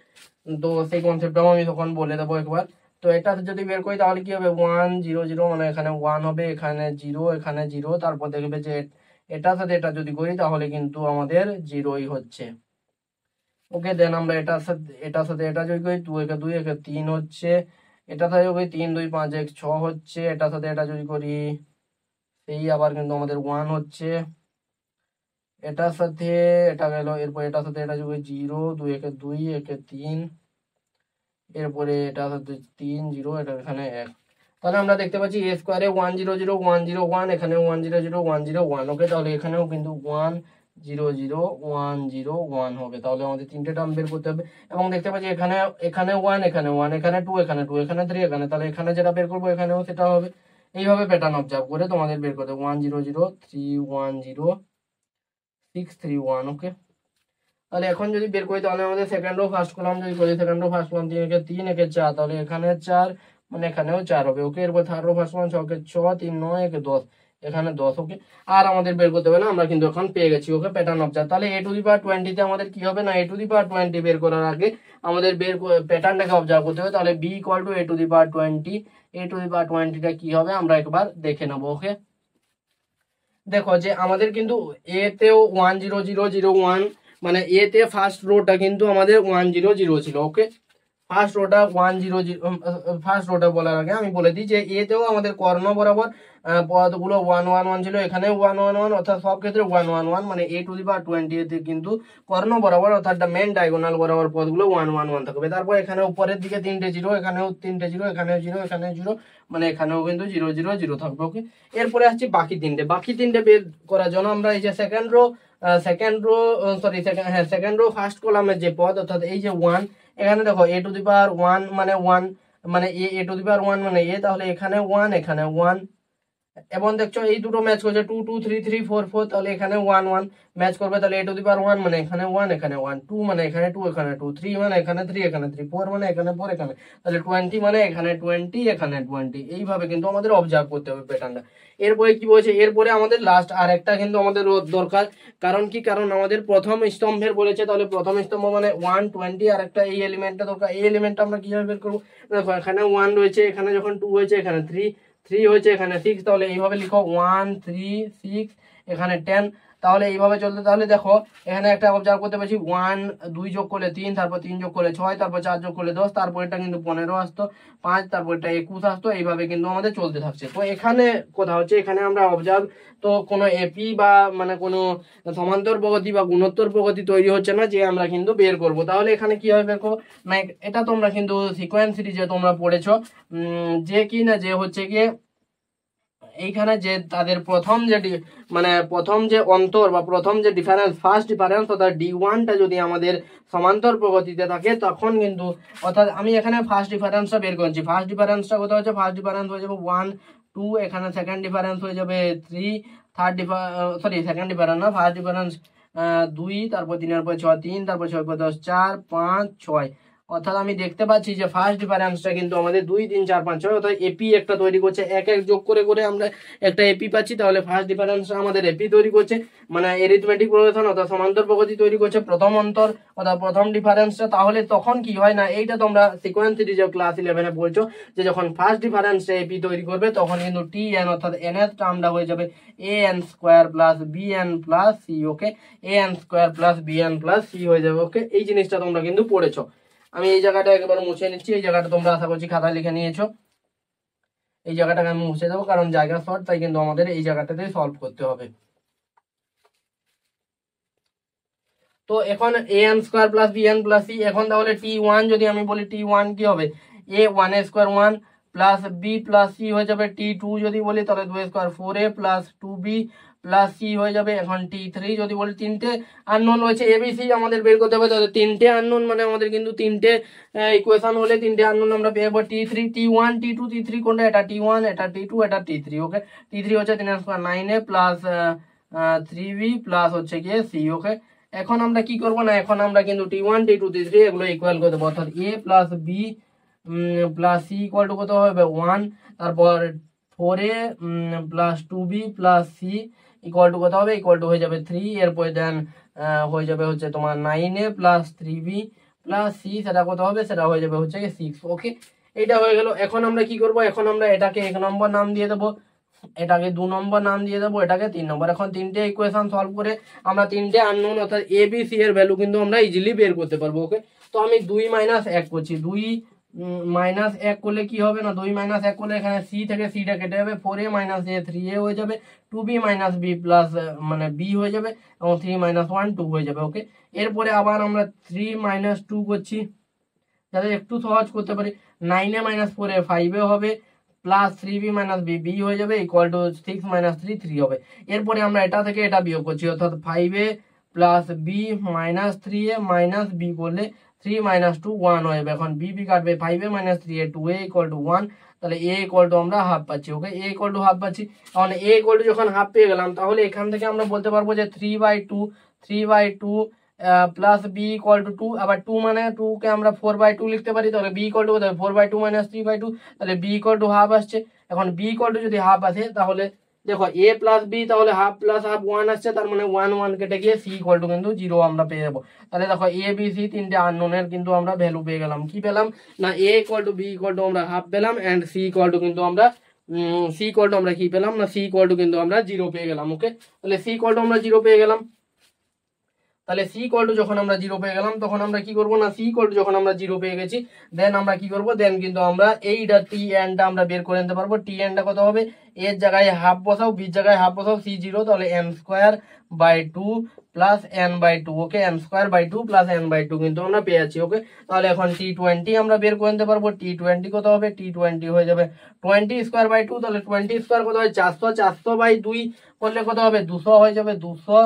তো সেই কনসেপ্টটাও আমি তখন বলে দেবো একবার। তো এটা যদি বের করি তাহলে কি হবে, 1 0 0, মানে এখানে 1 হবে, এখানে 0, এখানে 0, তারপর দেখবে যে এটার সাথে এটা যদি করি তাহলে কিন্তু আমাদের 0ই হচ্ছে। ওকে, দেন আমরা এটার সাথে এটা যদি করি 2 একে 2 একে 3 হচ্ছে। এটার সাথে করি 3 2 5 1 6 হচ্ছে। এটার সাথে এটা যদি করি সেই আবার কিন্তু আমাদের 1 হচ্ছে। এটার সাথে এটা গেল। এরপর এটার সাথে এটা যদি 0 2 একে 2 একে 3, এরপরে এটার সাথে 3 0, এটা এখানে 1। তাহলে আমরা দেখতে পাচ্ছি এ স্কোয়ারে 1 0 0 1 0 1, এখানে 1 0 0 1 0 1। ওকে, তাহলে এখানেও কিন্তু 1 0 0 1 0 1 হবে। তাহলে আমাদের তিনটে টার্ম বের করতে হবে। এবং দেখতে পাচ্ছি এখানে 1 এখানে 1 এখানে 2 এখানে 2 এখানে 3 এখানে, তাহলে এখানে যেটা বের করবো এখানেও সেটা হবে। এইভাবে প্যাটার্ন অবজার্ভ করে তোমাদের বের করতে হবে। 1 0 0 3 1 0 6 3 1। ওকে, তাহলে এখন যদি বের করি তাহলে আমাদের সেকেন্ড রো ফার্স্ট কলাম যদি করি, সেকেন্ড রো ফার্স্ট কলাম 3 একে 3 একে 4, তাহলে এখানে 4, মানে এখানেও 4 হবে। ওকে, এরপর থার্ড রো ফার্স্ট কলাম 6 একে 6 3 9 একে 10, এখানে 10। ওকে, আর আমাদের বের করতে হবে না, আমরা কিন্তু এখন পেয়ে গেছি। ওকে, প্যাটার্ন অবজার্ভ। তাহলে এ টু দি পাওয়ার 20 তে আমাদের কি হবে না, এ টু দি পাওয়ার 20 বের করার আগে আমাদের প্যাটার্নটাকে অবজার্ভ করতে হবে। তাহলে B equal to A to the power 20, A to the power 20টা কি হবে আমরা একবার দেখে নেবো। ওকে, দেখো যে আমাদের কিন্তু এ তেও 1 0 0 0 1, মানে এ তে ফার্স্ট রোটা কিন্তু আমাদের 1 0 0 ছিল। ওকে, ফার্স্ট রোটা 1 0 0, ফার্স্ট রোটা বলার আগে আমি বলে দিই যে এ তেও আমাদের কর্ণ বরাবর পদগুলো 1 1 1 ছিল, এখানে 1 1 1, অর্থাৎ সব ক্ষেত্রে 1 1 1, মানে এ টু দি পাওয়ার 20 তে কিন্তু কর্ণ বরাবর অর্থাৎ মেন ডায়াগোনাল বরাবর পদগুলো 1 1 1 থাকবে। তারপর এখানে উপরের দিকে 3টে 0, এখানেও 3টে 0, এখানেও 0, এখানেও 0, মানে এখানেও কিন্তু 0 0 0 থাকবে। ওকে, এরপরে আসছি বাকি তিনটে বের করার জন্য আমরা এই যে সেকেন্ড রো ফার্স্ট কলামের যে পদ, অর্থাৎ এই যে 1, এখানে দেখো এ টু দি পাওয়ার 1 মানে 1, মানে এ টু দি পাওয়ার 1 মানে এ, তাহলে এখানে 1 এখানে 1, এবং দেখছো এই দুটো ম্যাচ করছে 2 2 3 3 4 4, তাহলে এখানে 1 1 ম্যাচ করবে, তাহলে a টু দি পাওয়ার 1 মানে এখানে 1 এখানে 1, 2 মানে এখানে 2 এখানে 2, 3 মানে এখানে 3 এখানে 3, 4 মানে এখানে 4 এখানে, তাহলে 20 মানে এখানে 20 এখানে 20, এইভাবে কিন্তু আমাদের অবজার্ভ করতে হবে প্যাটার্নটা। এরপরে কি বলছে, এরপরে আমাদের লাস্ট আরেকটা কিন্তু আমাদের দরকার, কারণ কি, কারণ আমাদের প্রথম স্তম্ভের বলেছে, তাহলে প্রথম স্তম্ভ মানে 120, আর একটা এই এলিমেন্টটা দরকার। এই এলিমেন্টটা আমরা কিভাবে বের করবো, দেখো এখানে 1 রয়েছে, এখানে যখন 2 হয়েছে, এখানে 3 3 হয়েছে, এখানে 6, তাহলে এইভাবে লিখো 1 3 6 এখানে 10, তাহলে এইভাবে চলতে। তাহলে দেখো এখানে একটা অবজার্ভ করতে পারছি 1 2 যোগ করলে 3, তারপর 3 যোগ করলে 6, তারপর 4 যোগ করলে 10, তারপর এটা কিন্তু 15 আসতো, 5, তারপর এটা 21 আসতো, এইভাবে কিন্তু আমাদের চলতে থাকছে। তো এখানে কথা হচ্ছে, এখানে আমরা অবজার্ভ, তো কোনো এপি বা মানে কোনো সমান্তর প্রগতি বা গুণোত্তর প্রগতি তৈরি হচ্ছে না যে আমরা কিন্তু বের করব। তাহলে এখানে কি হবে দেখো না, এটা তোমরা কিন্তু সিকোয়েন্স সিরিজে তোমরা পড়েছো, যে কি না যে হচ্ছে গিয়ে এইখানে যে তাদের প্রথম যে মানে প্রথম যে অন্তর বা প্রথম যে ডিফারেন্স, ফার্স্ট ডিফারেন্স অর্থাৎ D1টা যদি আমাদের সমান্তর প্রগতিতে থাকে, তখন কিন্তু অর্থাৎ আমি এখানে ফার্স্ট ডিফারেন্সটা বের করছি। ফার্স্ট ডিফারেন্সটা কত হচ্ছে, ফার্স্ট ডিফারেন্স হয়ে যাবে 1 2, এখানে সেকেন্ড ডিফারেন্স হয়ে যাবে 3, থার্ড সরি সেকেন্ড ডিফারেন্স না, ফার্স্ট ডিফারেন্স 2, তারপর 3 পর 6 3, তারপর 6 পর 10 4 5 6, অর্থাৎ আমি দেখতে পাচ্ছি যে ফার্স্ট ডিফারেন্সটা কিন্তু আমাদের 2 3 4 5 6, অর্থাৎ এপি একটা তৈরি করছে, এক এক যোগ করে করে আমরা একটা এপি পাচ্ছি। তাহলে ফার্স্ট ডিফারেন্সটা আমাদের এপি তৈরি করছে, মানে এরিথমেটিক প্রোগ্রেশন অর্থাৎ সমান্তর প্রগতি তৈরি করছে প্রথম অন্তর অর্থাৎ প্রথম ডিফারেন্সটা। তাহলে তখন কি হয় না, এইটা তোমরা সিকোয়েন্স সিরিজে ক্লাস 11-এ বলছো যে যখন ফার্স্ট ডিফারেন্সটা এপি তৈরি করবে, তখন কিন্তু টি এন অর্থাৎ এন এর টার্মটা হয়ে যাবে A N square plus B N plus C. Okay, A N square plus B N plus C হয়ে যাবে। ওকে, এই জিনিসটা তোমরা কিন্তু পড়েছো। আমি এই জায়গাটা একবার মুছে নিচ্ছি, এই জায়গাটা তোমরা আশা করছি খাতায় লিখে নিয়েছো। এই জায়গাটাকে আমি মুছে দেবো, কারণ জায়গা শর্ট, তাই কিন্তু আমাদের এই জায়গাটাতে সলভ করতে হবে। তো এখন A N square plus B N plus C, এখন তাহলে T1 যদি আমি বলি, T1 কি হবে, A1 square 1 plus B plus C হয়ে যাবে। T2 যদি বলি তাহলে 2 square 4A plus 2B plus C হয়ে যাবে। এখন T3 যদি বলি, তিনটে আননোন রয়েছে এবিসি আমাদের বের করতে হবে, তাহলে তিনটে আননোন মানে আমাদের কিন্তু তিনটে ইকুয়েশন হলে তিনটে আননোন আমরা পেয়ে যাবো। T3 T1 T2 T3 কোনটা, এটা T1 এটা T2 এটা T3। ওকে, T3 হচ্ছে 3 square 9A plus 3B plus হচ্ছে গিয়ে সি। ওকে, এখন আমরা কি করব না, এখন আমরা কিন্তু T1 T2 T3 এগুলো ইকুয়াল করে দেবো, অর্থাৎ a plus B plus C equal to কত হবে 1, তারপর 4A plus 2B plus C equal to কত হবে, ইকুয়াল টু হয়ে যাবে 3, এরপরে দেন হয়ে যাবে হচ্ছে তোমার 9A plus 3B plus C, সেটা কত হবে, সেটা হয়ে যাবে হচ্ছে 6। ওকে, এটা হয়ে গেল। এখন আমরা কি করব, এখন আমরা এটাকে 1 নম্বর নাম দিয়ে দেবো, এটাকে 2 নম্বর নাম দিয়ে দেবো, এটাকে 3 নম্বর। এখন তিনটে ইকুয়েশন সলভ করে আমরা তিনটে আননোন অর্থাৎ এ বি সি এর ভ্যালু কিন্তু আমরা ইজিলি বের করতে পারবো। ওকে, তো আমি 2 মাইনাস 1 করছি, 2 মাইনাস 1 করলে কি হবে না, 2 মাইনাস 1 করলে এখানে সি থেকে সিটা কেটে যাবে, 4A মাইনাস এ 3A হয়ে যাবে, 2B মাইনাস বি প্লাস মানে বি হয়ে যাবে, এবং 3 মাইনাস 1 2 হয়ে যাবে। ওকে, এরপরে আবার আমরা 3 মাইনাস 2 করছি, যাতে একটু সহজ করতে পারি। 9A মাইনাস 4A 5A হবে, প্লাস 3B মাইনাস বি হয়ে যাবে, ইকুয়াল টু 6 মাইনাস 3 3 হবে। এরপরে আমরা এটা থেকে এটা বিয়োগ করছি, অর্থাৎ 5A plus B minus 3A minus B করলে 3 মাইনাস 2 1 হয়ে যাবে। এখন বি কাটবে, 5A minus 3A 2A equal to 1, তাহলে এ ইকুয়াল টু আমরা হাফ পাচ্ছি। ওকে, এ ইকুয়াল টু হাফ পাচ্ছি, এখন এ ইকুয়াল টু যখন হাফ পেয়ে গেলাম, তাহলে এখান থেকে আমরা বলতে পারবো যে 3/2 প্লাস বি ইকুয়াল টু 2, আবার 2 মানে 2 কে আমরা 4/2 লিখতে পারি, তাহলে বি ইকুয়াল টু 4/2 মাইনাস 3/2, তাহলে বি ইকুয়াল টু হাফ আসছে। এখন বি ইকুয়াল টু যদি হাফ আসে, তাহলে দেখো এ প্লাস বি, তাহলে হাফ প্লাস হাফ 1 আসছে, তার মানে 1 1 কেটে গিয়ে সি ইকুয়াল টু কিন্তু 0 আমরা পেয়ে যাবো। তাহলে দেখো এ বি সি তিনটে আননোনের কিন্তু আমরা ভ্যালু পেয়ে গেলাম। কি পেলাম না, A equal to B equal to আমরা হাফ পেলাম, এন্ড সি ইকুয়াল টু কিন্তু আমরা সি ইকুয়াল টু আমরা কি পেলাম না, সি ইকুয়াল টু কিন্তু আমরা 0 পেয়ে গেলাম। ওকে, তাহলে সি ইকুয়াল টু আমরা 0 পেয়ে গেলাম। তাহলে সি ইকুয়াল টু যখন আমরা 0 পেয়ে গেলাম, তখন আমরা কি করবো না, সি ইকুয়াল টু যখন আমরা 0 পেয়ে গেছি, দেন আমরা কি করবো, দেন কিন্তু আমরা এইটা টি এনটা আমরা বের করে নিতে পারবো। টি এনটা কত হবে, এর জায়গায় হাফ বসাও, বির জায়গায় হাফ বসাও, সি 0, তাহলে N square by 2 plus N by 2। Okay, N square by 2 plus N by 2 কিন্তু আমরা পেয়ে যাচ্ছি। ওকে, তাহলে এখন T20 আমরা বের করে নিতে পারবো। T20 কত হবে, T20 হয়ে যাবে 20 স্কোয়ার বাই 2, তাহলে 20 স্কোয়ার কত হয় 400, 400 বাই 2 করলে কত হবে 200 হয়ে যাবে, 200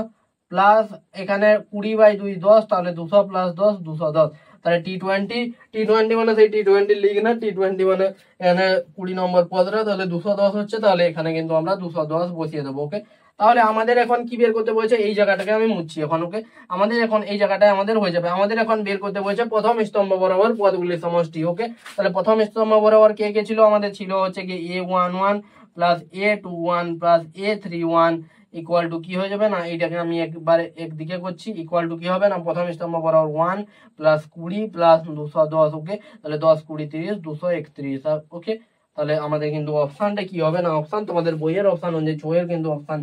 প্লাস এখানে 20/2 10, তাহলে 200 প্লাস 10 210, তাহলে টি টোয়েন্টি মানে সেই টি20 লিগ না, টি20 মানে এখানে 20 নম্বর পদটা, তাহলে 210 হচ্ছে, তাহলে এখানে কিন্তু আমরা 210 বসিয়ে দেবো। ওকে, তাহলে আমাদের এখন কি বের করতে বলেছে, এই জায়গাটাকে আমি মুছছি এখন। ওকে, আমাদের এখন এই জায়গাটায় আমাদের হয়ে যাবে, আমাদের এখন বের করতে বলেছে প্রথম স্তম্ভ বরাবর পদগুলির সমষ্টি। ওকে, তাহলে প্রথম স্তম্ভ বরাবর কে কে ছিল, আমাদের ছিল হচ্ছে কি a11 plus a21 plus a31 equal to কি হয়ে যাবে না, এইটাকে আমি একবারে একদিকে করছি, ইকুয়াল টু কি হবে না, প্রথম স্তম্ভ বরাবর 1 প্লাস 20 প্লাস 210। ওকে, তাহলে 10 20 30 231। ওকে, তাহলে আমাদের কিন্তু অপশনটা কি হবে না, অপশন তোমাদের বইয়ের অপশন অনুযায়ী চয়ের কিন্তু অপশন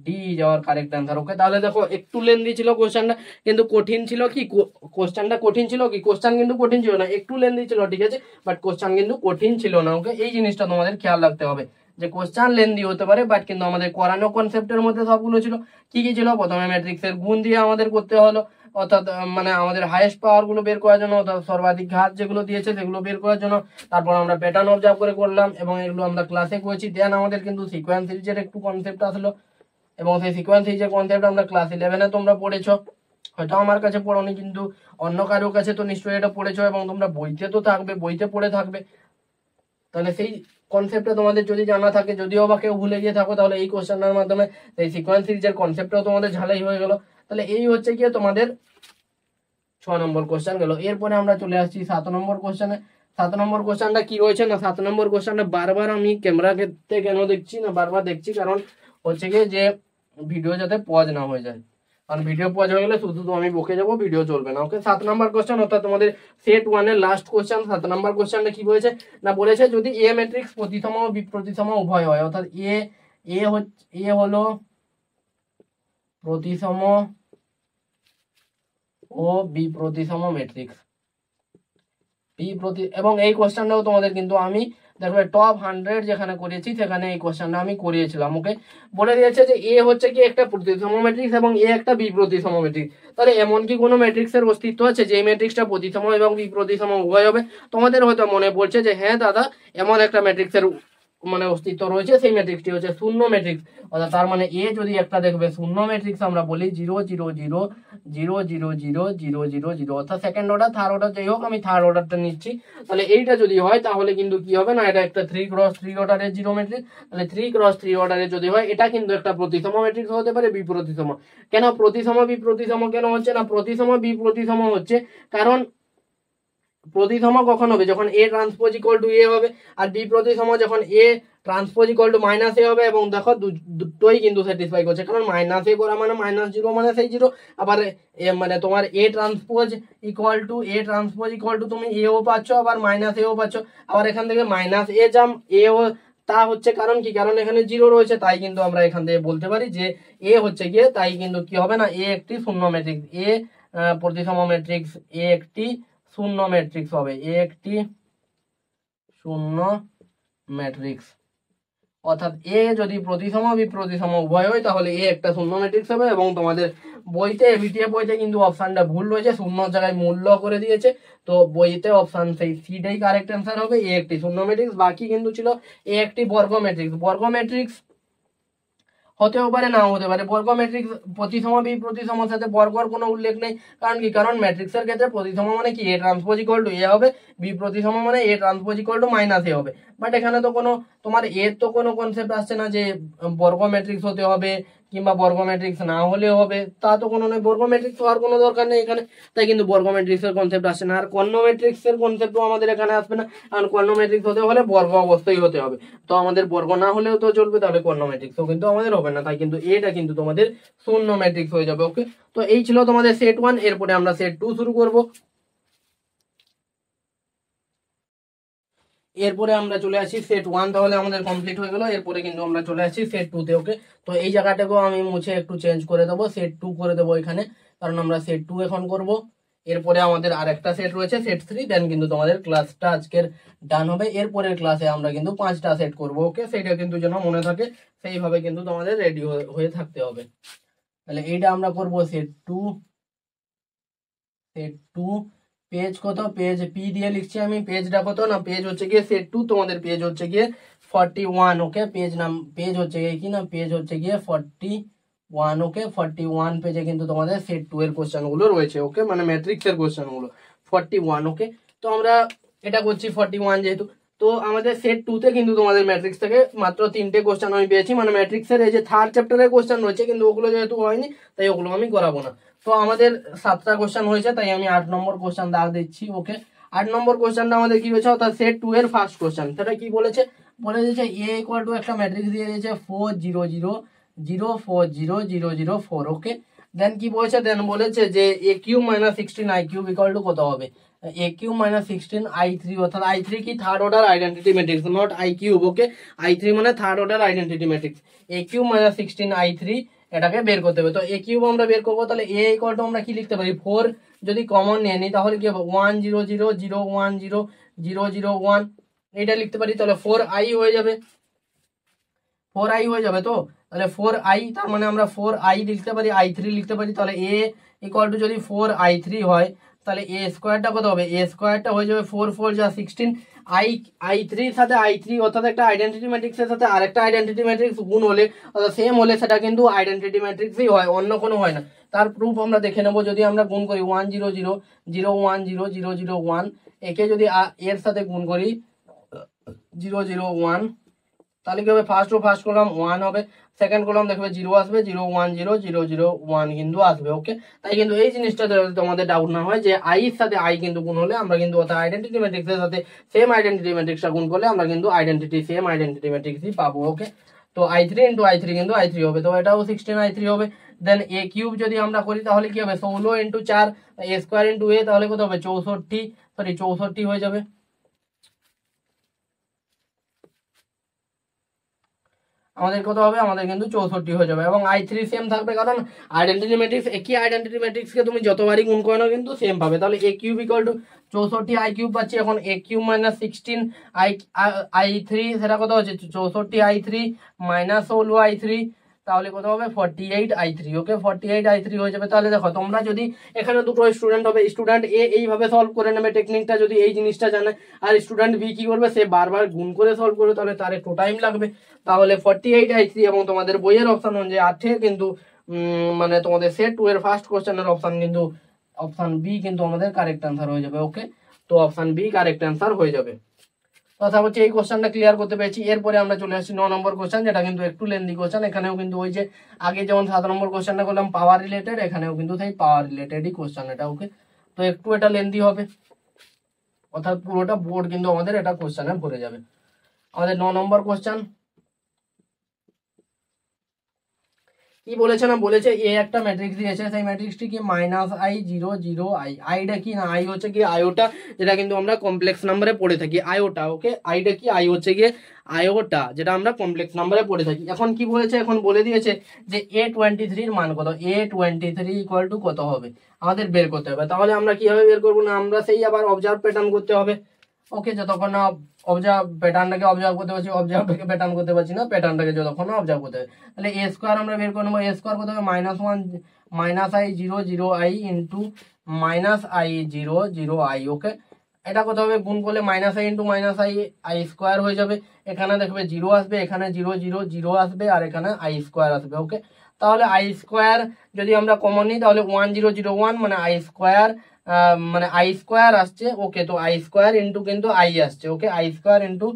ডি যাওয়ার কারেক্ট অ্যান্সার। ওকে, তাহলে দেখো একটু লেন্দি ছিল কোশ্চেনটা, কিন্তু কঠিন ছিল কি, কোশ্চেনটা কঠিন ছিল কি, কোশ্চেন কিন্তু কঠিন ছিল না, একটু লেন্দি ছিল ঠিক আছে, বাট কোশ্চেন কিন্তু কঠিন ছিল না। ওকে, এই জিনিসটা তোমাদের খেয়াল রাখতে হবে যে কোশ্চেন লেন্দি হতে পারে, বাট কিন্তু আমাদের করানো কনসেপ্টের মধ্যে সবগুলো ছিল। কি কি ছিল, প্রথমে ম্যাট্রিক্সের গুণ দিয়ে আমাদের করতে হলো, অর্থাৎ মানে আমাদের হাইয়েস্ট পাওয়ার গুলো বের করার জন্য, অর্থাৎ সর্বাধিক ঘাত যেগুলো দিয়েছে সেগুলো বের করার জন্য। তারপর আমরা প্যাটার্ন অবজার্ভ করে করলাম, এবং এগুলো আমরা ক্লাসে করেছি। দেন আমাদের কিন্তু সিকোয়েন্স সিরিজের একটু কনসেপ্ট আসলো, এবং সেই সিকোয়েন্স সিরিজের কনসেপ্ট আমরা ক্লাস 11-এ তোমরা পড়েছো, হয়তো আমার কাছে পড়োনি, কিন্তু অন্য কারোর কাছে তো নিশ্চয়ই এটা পড়েছো, এবং তোমরা বইতে তো থাকবে, বইতে পড়ে থাকবে। তাহলে সেই কনসেপ্টটা তোমাদের যদি জানা থাকে, যদিও বা কেউ ভুলে গিয়ে থাকো, তাহলে এই কোশ্চেনটার মাধ্যমে এই সিকোয়েন্স সিরিজের কনসেপ্টটাও তোমাদের ঝালাই হয়ে গেল। তাহলে এই হচ্ছে গিয়ে তোমাদের 6 নম্বর কোশ্চেন গেল। এরপরে আমরা চলে আসছি 7 নম্বর কোশ্চেনে। 7 নম্বর কোশ্চেনটা কি রয়েছে না, 7 নম্বর কোশ্চেনটা বারবার আমি ক্যামেরা ক্ষেত্রে কেন দেখছি না, বারবার দেখছি কারণ হচ্ছে গিয়ে যে ভিডিও যাতে পজ না হয়ে যায়, কারণ ভিডিও পজ হয়ে গেলে শুধু তো আমি বকে যাবো, ভিডিও চলবে না। ওকে, 7 নম্বর কোশ্চেন, অর্থাৎ তোমাদের সেট 1-এর লাস্ট কোশ্চেন। 7 নম্বর কোশ্চেনটা কি বলেছে না, বলেছে যদি এ ম্যাট্রিক্স প্রতিসম ও বিপ্রতিসম উভয় হয়, অর্থাৎ এ হলো প্রতিসম ও বিপ্রতিসম ম্যাট্রিক্স, এবং এই কোশ্চেনটাও তোমাদের কিন্তু আমি দেখবে টপ 100 যেখানে করেছি সেখানে এই কোশ্চেনটা আমি করিয়েছিলাম। ওকে, বলে দিয়েছে যে এ হচ্ছে কি একটা প্রতিসম ম্যাট্রিক্স এবং এ একটা বিপ্রতিসম ম্যাট্রিক্স। তাহলে এমন কি কোনো ম্যাট্রিক্সের অস্তিত্ব আছে যে ম্যাট্রিক্সটা প্রতিসম এবং বিপ্রতিসম উভয় হবে? তোমাদের হয়তো মনে পড়ছে যে হ্যাঁ দাদা, এমন একটা ম্যাট্রিক্সের মানে অস্তিত্ব রয়েছে, সেই ম্যাট্রিক্সটি হচ্ছে শূন্য ম্যাট্রিক্স। অর্থাৎ তার মানে এ যদি একটা দেখবে শূন্য ম্যাট্রিক্স, আমরা বলি 0 0 0 0 0 0 0 0 0, অর্থাৎ সেকেন্ড অর্ডার থার্ড অর্ডার যাই হোক, আমি থার্ড অর্ডারটা নিচ্ছি। তাহলে এইটা যদি হয় তাহলে কিন্তু কি হবে না, এটা একটা 3x3 অর্ডারের জিরো ম্যাট্রিক্স। তাহলে 3x3 অর্ডারের যদি হয়, এটা কিন্তু একটা প্রতিসম ম্যাট্রিক্স হতে পারে, বিপ্রতিসম। কেন প্রতিসম বিপ্রতিসম কেন হচ্ছে না, প্রতিসম বিপ্রতিসম হচ্ছে কারণ প্রতিসম কখন হবে, যখন A transpose equal to A হবে, আর বি প্রতিসম যখন A transpose equal to minus A হবে। এবং দেখো দুটোই কিন্তু স্যাটিসফাই করছে, কারণ মাইনাস এ করা মানে -0 মানে সেই 0, আবার মানে তোমার এ ট্রান্সপোজ ইকুয়াল টু তুমি এও পাচ্ছ, আবার মাইনাস এও পাচ্ছ, আবার এখান থেকে মাইনাস এ জাম এও, তা হচ্ছে কারণ কি, কারণ এখানে 0 রয়েছে, তাই কিন্তু আমরা এখান থেকে বলতে পারি যে এ হচ্ছে গিয়ে, তাই কিন্তু কি হবে না, এ একটি শূন্য ম্যাট্রিক্স, এ প্রতিসম ম্যাট্রিক্স, এ একটি শূন্য ম্যাট্রিক্স হবে, এ একটি শূন্য ম্যাট্রিক্স। অর্থাৎ এ যদি প্রতিসম বিপ্রতিসম উভয় হয় তাহলে এ একটা শূন্য ম্যাট্রিক্স হবে। এবং তোমাদের বইতে বিটিএ বইতে কিন্তু অপশনটা ভুল রয়েছে, শূন্য জায়গায় মূল্য করে দিয়েছে, তো বইতে অপশন সেই সিটাই কারেক্ট অ্যান্সার হবে, এ একটি শূন্য ম্যাট্রিক্স। বাকি কিন্তু ছিল এ একটি বর্গ ম্যাট্রিক্স। বর্গ ম্যাট্রিক্স হতেও পারে, নাও হতে পারে। বর্গ ম্যাট্রিক্স প্রতিসম বিপ্রতিসমের সাথে বর্গর কোনো উল্লেখ নেই, কারণ কি, কারণ ম্যাট্রিক্সের ক্ষেত্রে প্রতিসম মানে কি, A transpose equal to A হবে, বিপ্রতিসম মানে A transpose equal to minus A হবে। বাট এখানে তো কোনো তোমার এর তো কোনো কনসেপ্ট আসছে না যে বর্গ ম্যাট্রিক্স হতে হবে কিংবা বর্গ ম্যাট্রিক্স না হলেও হবে, তা তো কোনো নয়, বর্গ ম্যাট্রিক্স হওয়ার কোনো দরকার নেই এখানে, তাই কিন্তু বর্গ ম্যাট্রিক্সের কনসেপ্ট আসছে না। আর কর্ণ ম্যাট্রিক্সের কনসেপ্টও আমাদের এখানে আসবে না, কারণ কর্ণ ম্যাট্রিক্স হতে হলে বর্গ অবশ্যই হতে হবে, তো আমাদের বর্গ না হলেও তো চলবে, তাহলে কর্ণ ম্যাট্রিক্সও কিন্তু আমাদের হবে না, তাই কিন্তু এটা কিন্তু তোমাদের শূন্য ম্যাট্রিক্স হয়ে যাবে। ওকে, তো এই ছিল তোমাদের সেট 1। এরপরে আমরা সেট 2 শুরু করব। এরপরে আমরা চলে আসি সেট 1, তাহলে আমাদের কমপ্লিট হয়ে গেল। এরপরে কিন্তু আমরা চলে আসি সেট 2 তে। ওকে, তো এই জায়গাটাকেও আমি মুছে একটু চেঞ্জ করে দেবো, সেট 2 করে দেবো এখানে, কারণ আমরা সেট 2 এখন করব। এরপরে আমাদের আরেকটা সেট রয়েছে সেট 3, দেন কিন্তু তোমাদের ক্লাসটা আজকের ডান হবে। এরপরের ক্লাসে আমরা কিন্তু 5টা সেট করব। ওকে, সেইটা কিন্তু যেন মনে থাকে, সেইভাবে কিন্তু তোমাদের রেডি হয়ে থাকতে হবে। তাহলে এইটা আমরা করব সেট 2। পেজ কত, পেজ পি দিয়ে লিখছি আমি, পেজটা কত না, পেজ হচ্ছে গিয়ে সেট 2, তোমাদের পেজ হচ্ছে গিয়ে 41। ওকে, পেজ হচ্ছে গিয়ে কি না, পেজ হচ্ছে গিয়ে 41। ওকে, 41 পেজে কিন্তু তোমাদের সেট 2 এর কোশ্চেন গুলো রয়েছে। ওকে, মানে ম্যাট্রিক্স এর কোশ্চেন গুলো 41। ওকে, তো আমরা এটা করছি 41 যেহেতু। তো আমাদের সেট 2 তে কিন্তু তোমাদের ম্যাট্রিক্স থেকে মাত্র 3টে কোশ্চেন আমি পেয়েছি, মানে ম্যাট্রিক্সের এই যে থার্ড চ্যাপ্টারের কোশ্চেন রয়েছে, কিন্তু ওগুলো যেহেতু হয়নি তাই ওগুলো আমি করাবো না। তো আমাদের 7টা কোশ্চেন হয়েছে, তাই আমি 8 নম্বর কোশ্চেন দাগ দিচ্ছি। ওকে, 8 নম্বর কোশ্চেনটা আমাদের কি হয়েছে, অর্থাৎ সেট 2 এর ফার্স্ট কোশ্চেন। সেটা কি বলেছে, বলে দিয়েছে এ ইকুয়াল টু একটা ম্যাট্রিক্স দিয়ে দিয়েছে 4 0 0 0 4 0 0 0 4। ওকে, দেন কি বলেছে, দেন বলেছে যে A cube minus 16 I cube equal to কত হবে, এ কিউব মাইনাস 16 i3, অর্থাৎ i3 কি third order identity matrix, not I cube. Okay, i3 মানে থার্ড অর্ডার আইডেন্টিটি ম্যাট্রিক্স। এ কিউব মাইনাস 16 i3 এটাকে বের করতে হবে। তো এ কিউব আমরা বের করবো, তাহলে এ ইকুয়াল টু আমরা কি লিখতে পারি, 4 যদি কমন নিয়ে নিই তাহলে কি হবে 1 0 0 0 1 0 0 0 1 এটা লিখতে পারি। তাহলে 4i হয়ে যাবে, 4i হয়ে যাবে। তো তাহলে 4i, তার মানে আমরা 4i লিখতে পারি, i3 লিখতে পারি। তাহলে a ইকুয়াল টু যদি 4i3 হয়, তাহলে a স্কোয়ারটা কত হবে, a স্কোয়ারটা হয়ে যাবে 4 4 যা 16। i3 এর সাথে i3 অর্থাৎ একটা আইডেন্টিটি ম্যাট্রিক্সের সাথে আরেকটা আইডেন্টিটি ম্যাট্রিক্স গুণ হলে অর্থাৎ সেম হলে সেটা কিন্তু আইডেন্টিটি ম্যাট্রিক্সই হয়, অন্য কোনো হয় না। তার প্রুফ আমরা দেখে নেব, যদি আমরা গুণ করি 1 0 0 0 1 0 0 0 1, একে যদি এর সাথে গুণ করি 0 0 1, তাহলে কি হবে, ফার্স্ট কলাম 1 হবে, সেকেন্ড কলাম দেখবে 0 আসবে, 0 1 0 0 0 1 কিন্তু আসবে। ওকে, তাই কিন্তু এই জিনিসটা তোমাদের ডাউট না হয় যে আই এর সাথে আই কিন্তু গুণ হলে আমরা কিন্তু অর্থাৎ আইডেন্টিটি ম্যাট্রিক্সের সাথে সেম আইডেন্টিটি ম্যাট্রিক্সটা গুণ করলে আমরা কিন্তু সেম আইডেন্টিটি ম্যাট্রিক্সই পাবো। ওকে, তো i3 ইন্টু i3 কিন্তু i3 হবে, তো এটাও 16 i3 হবে। দেন এ কিউব যদি আমরা করি তাহলে কি হবে, 16 into 4 A square into A, তাহলে কত হবে 64 হয়ে যাবে। আমাদের কত হবে, আমাদের কিন্তু 64 হয়ে যাবে, এবং i3 সেম থাকবে, কারণ আইডেন্টিটি ম্যাট্রিক্স একই আইডেন্টিটি ম্যাট্রিক্সকে তুমি যতবারই গুণ করো না কিন্তু সেম পাবে। তাহলে A cube equal to 64 i cube পাচ্ছি, এখন এ কিউব মাইনাস 16 i3 সেটা কত হচ্ছে 64 i3 মাইনাস 16 i3, তাহলে কত হবে 48 i3। ওকে, 48 i3 হয়ে যাবে। তাহলে দেখো তোমরা যদি এখানে দুটো স্টুডেন্ট হবে, স্টুডেন্ট এ এইভাবে সলভ করে নেবে টেকনিকটা, যদি এই জিনিসটা জানে, আর স্টুডেন্ট বি কি করবে, সে বারবার গুণ করে সলভ করবে, তাহলে তার একটু টাইম লাগবে। তাহলে 48 i3 এবং তোমাদের বইয়ের অপশন অনুযায়ী 8 কিন্তু মানে তোমাদের সেট 2 এর ফার্স্ট কোশ্চেনের অপশন কিন্তু অপশন বি কিন্তু আমাদের কারেক্ট অ্যান্সার হয়ে যাবে। ওকে, তো অপশন বি কারেক্ট অ্যান্সার হয়ে যাবে। কথা হচ্ছে এই কোশ্চেনটা ক্লিয়ার করতে পেরেছি। এরপরে আমরা চলে আসছি 9 নম্বর কোশ্চেন, যেটা কিন্তু একটু লেন্দি কোশ্চেন। এখানেও কিন্তু ওই যে আগে যেমন 7 নম্বর কোশ্চেনটা করলাম পাওয়ার রিলেটেড, এখানেও কিন্তু সেই পাওয়ার রিলেটেডই কোশ্চেন এটা। ওকে, তো একটু এটা লেন্দি হবে, অর্থাৎ পুরোটা বোর্ড কিন্তু আমাদের এটা কোশ্চেনে ভরে যাবে। আমাদের 9 নম্বর কোশ্চেন কি বলেছে না, বলেছে এ একটা ম্যাট্রিক্স দিয়েছে, সেই ম্যাট্রিক্সটি কি মাইনাস i 0 0 i, আইটা কি না, আই হচ্ছে কি আয়োটা, যেটা কিন্তু আমরা কমপ্লেক্স নাম্বারে পড়ে থাকি আয়োটা। ওকে, আইটা কি, আই হচ্ছে গিয়ে আয়োটা, যেটা আমরা কমপ্লেক্স নাম্বারে পড়ে থাকি। এখন কি বলেছে, এখন বলে দিয়েছে যে a23 এর মান কত, a23 ইকুয়াল টু কত হবে আমাদের বের করতে হবে। তাহলে আমরা কিভাবে বের করবো না, আমরা সেই আবার অবজার্ভ প্যাটার্ন করতে হবে। ওকে, যতক্ষণ না অবজার্ভ প্যাটার্নটাকে অবজার্ভ করতে পারছি, অবজার্ভ প্যাটার্ন করতে পারছি না, প্যাটার্নটাকে যতক্ষণ না অবজার্ভ করতে হবে। তাহলে এ স্কোয়ার আমরা বের করে নেবো, এ স্কোয়ার কত হবে -1 -i 0 0 i into -i 0 0 i। ওকে, এটা কত হবে, গুণ করলে -i into -i i square হয়ে যাবে। এখানে দেখবে 0 আসবে, এখানে 0 0 0 আসবে, আর এখানে i স্কোয়ার আসবে। ওকে, তাহলে i স্কোয়ার যদি আমরা কমন নিই তাহলে 1 0 0 1 মানে i স্কোয়ার, মানে আই স্কোয়ার আসছে। ওকে, তো আই স্কোয়ার ইন্টু কিন্তু আই আসছে। ওকে, আই স্কোয়ার ইন্টু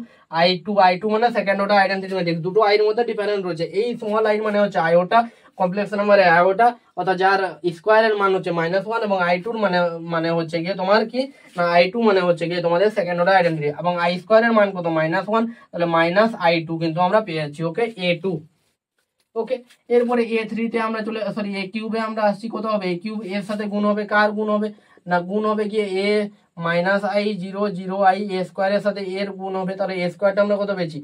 i2 মানে সেকেন্ড অর্ডার আইডেন্টিটি ম্যাট্রিক্স, দুটো আইয়ের মধ্যে ডিফারেন্স রয়েছে। এই স্মল আই মানে হচ্ছে আয়োটা, কমপ্লেক্স নাম্বারে আয়োটা, অর্থাৎ যার স্কোয়ারের মান হচ্ছে -1, এবং i2 মানে মানে হচ্ছে গিয়ে তোমার কি না, i2 মানে হচ্ছে গিয়ে তোমাদের সেকেন্ড অর্ডার আইডেন্টিটি, এবং আই স্কোয়ারের মান কত -1, তাহলে -i2 কিন্তু আমরা পেয়ে যাচ্ছি। ওকে, a2। ওকে, এরপরে a3 তে আমরা চলে, সরি এ কিউবে আমরা আসছি, কত হবে, এ কিউব এর সাথে গুণ হবে, কার গুণ হবে না, গুণ হবে গিয়ে a -i 0 0 i, এ স্কোয়ারের সাথে এর গুণ হবে, তাহলে এ স্কোয়ারটা আমরা কত পেয়েছি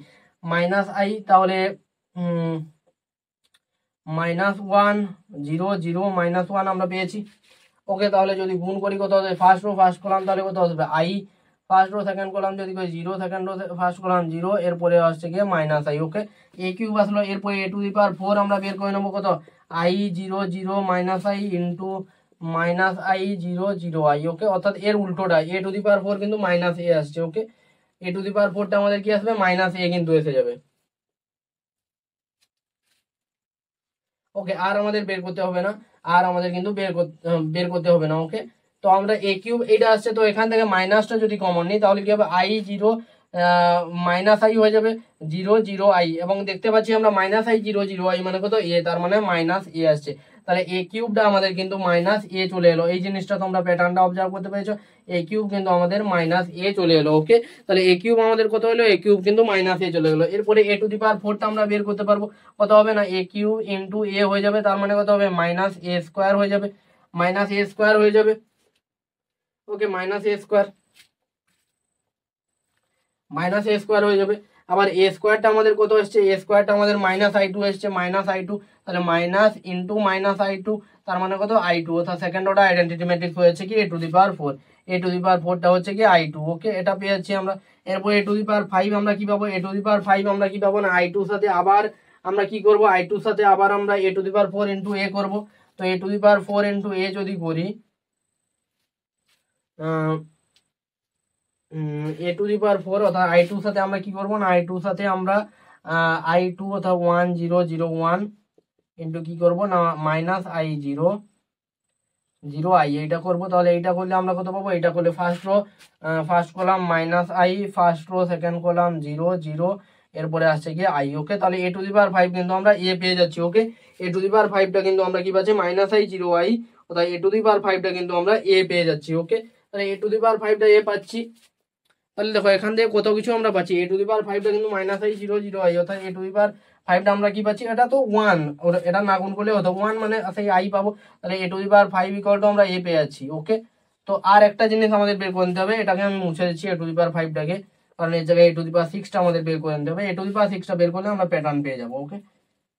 -i, তাহলে -1 0 0 -1 আমরা পেয়েছি। ওকে, তাহলে যদি গুণ করি কত হবে, ফার্স্ট রো ফার্স্ট কলাম তাহলে কত আসবে i, first row second column যদি করি 0, সেকেন্ড রো ফার্স্ট কলাম 0, এরপরে আসছে গিয়ে -i। ওকে, এ কিউব আসলো, এরপরে a⁴ আমরা বের করে নেবো কত, i 0 0 -i into -i 0 0 i। ওকে, অর্থাৎ এর উল্টোটা, a⁴ কিন্তু -a আসছে। ওকে, a⁴টা আমাদের কি আসবে, -a কিন্তু এসে যাবে। ওকে, আর আমাদের বের করতে হবে না, আর আমাদের কিন্তু বের করতে হবে না। ওকে, তো আমরা এ কিউব এটা আসছে, তো এখান থেকে মাইনাসটা যদি কমন নিই তাহলে কি হবে, আই জিরো মাইনাস আই হয়ে যাবে, জিরো জিরো আই, এবং দেখতে পাচ্ছি আমরা minus I zero zero I মানে কত এ, তার মানে মাইনাস এ আসছে। তাহলে এ কিউবটা আমাদের কিন্তু মাইনাস এ চলে এলো, এই জিনিসটা তোমরা প্যাটার্নটা অবজার্ভ করতে পেরেছো, এ কিউব কিন্তু আমাদের মাইনাস এ চলে এলো। ওকে, তাহলে এ কিউব আমাদের কত হলো, এ কিউব কিন্তু মাইনাস এ চলে গেলো। এরপরে এ টু দি পাওয়ার ফোরটা আমরা বের করতে পারবো, কত হবে না, এ কিউব ইন্টু এ হয়ে যাবে, তার মানে কত হবে, মাইনাস এ স্কোয়ার হয়ে যাবে, মাইনাস এ স্কোয়ার হয়ে যাবে। ওকে, মাইনাস এ স্কোয়ার, মাইনাস এ স্কোয়ার হয়ে যাবে। আবার এ স্কোয়ারটা আমাদের কত এসছে, এ স্কোয়ারটা আমাদের মাইনাস আই টু এসছে, মাইনাস আই টু, তাহলে minus into minus I two, তার মানে কত আই টু, অর্থাৎ সেকেন্ড অর্ডার আইডেন্টিটি ম্যাট্রিক্স হয়েছে কি A to the power four, A to the power ফোরটা হচ্ছে কি আই টু। ওকে, এটা পেয়ে যাচ্ছি আমরা। এরপর এ টু দি পাওয়ার ফাইভ আমরা কি পাবো, এ টু দি পাওয়ার ফাইভ আমরা কি পাবো না, আই টুর সাথে আবার আমরা কি করবো, আই টুর সাথে আবার আমরা A to the power four into A করবো। তো A to the power four into A যদি করি, A to the power four, অর্থাৎ আই টুর সাথে আমরা কি করবো না, আই টুর সাথে আমরা আই টু অর্থাৎ 1001 ইন্টু কি করবো না, minus I zero zero I, এইটা করবো। তাহলে এইটা করলে আমরা কত পাবো, এইটা করলে first row first column minus I, first row second column zero zero, এরপরে আসছে কি আই। ওকে, তাহলে A to the power five কিন্তু আমরা এ পেয়ে যাচ্ছি। ওকে, এ টু দি পাওয়ার ফাইভটা কিন্তু আমরা কি পাচ্ছি, মাইনাস আই জিরো আই, অর্থাৎ এ টু দি পাওয়ার ফাইভটা কিন্তু আমরা এ পেয়ে যাচ্ছি। ওকে, তাহলে এ টু দি পাওয়ার ফাইভটা এ পাচ্ছি। তাহলে দেখো এখান থেকে কত কিছু আমরা পাচ্ছি, এ টু দি পাওয়ার ফাইভটা কিন্তু minus I zero zero I, অর্থাৎ এ টু দি পাওয়ার ফাইভটা আমরা কি পাচ্ছি, এটা তো ওয়ান, এটা না গুণ করলে হতো ওয়ান, মানে সেই আই পাবো। তাহলে A to the power five equal to আমরা এ পেয়ে যাচ্ছি। ওকে, তো আর একটা জিনিস আমাদের বের করে নিতে হবে, এটাকে আমি মুছে দিচ্ছি এ টু দি পাওয়ার ফাইভটাকে, কারণ এর জায়গায় এ টু দি পাওয়ার সিক্সটা আমাদের বের করে নিতে হবে, এ টু দি পাওয়ার সিক্সটা বের করলে আমরা প্যাটার্ন পেয়ে যাবো। ওকে,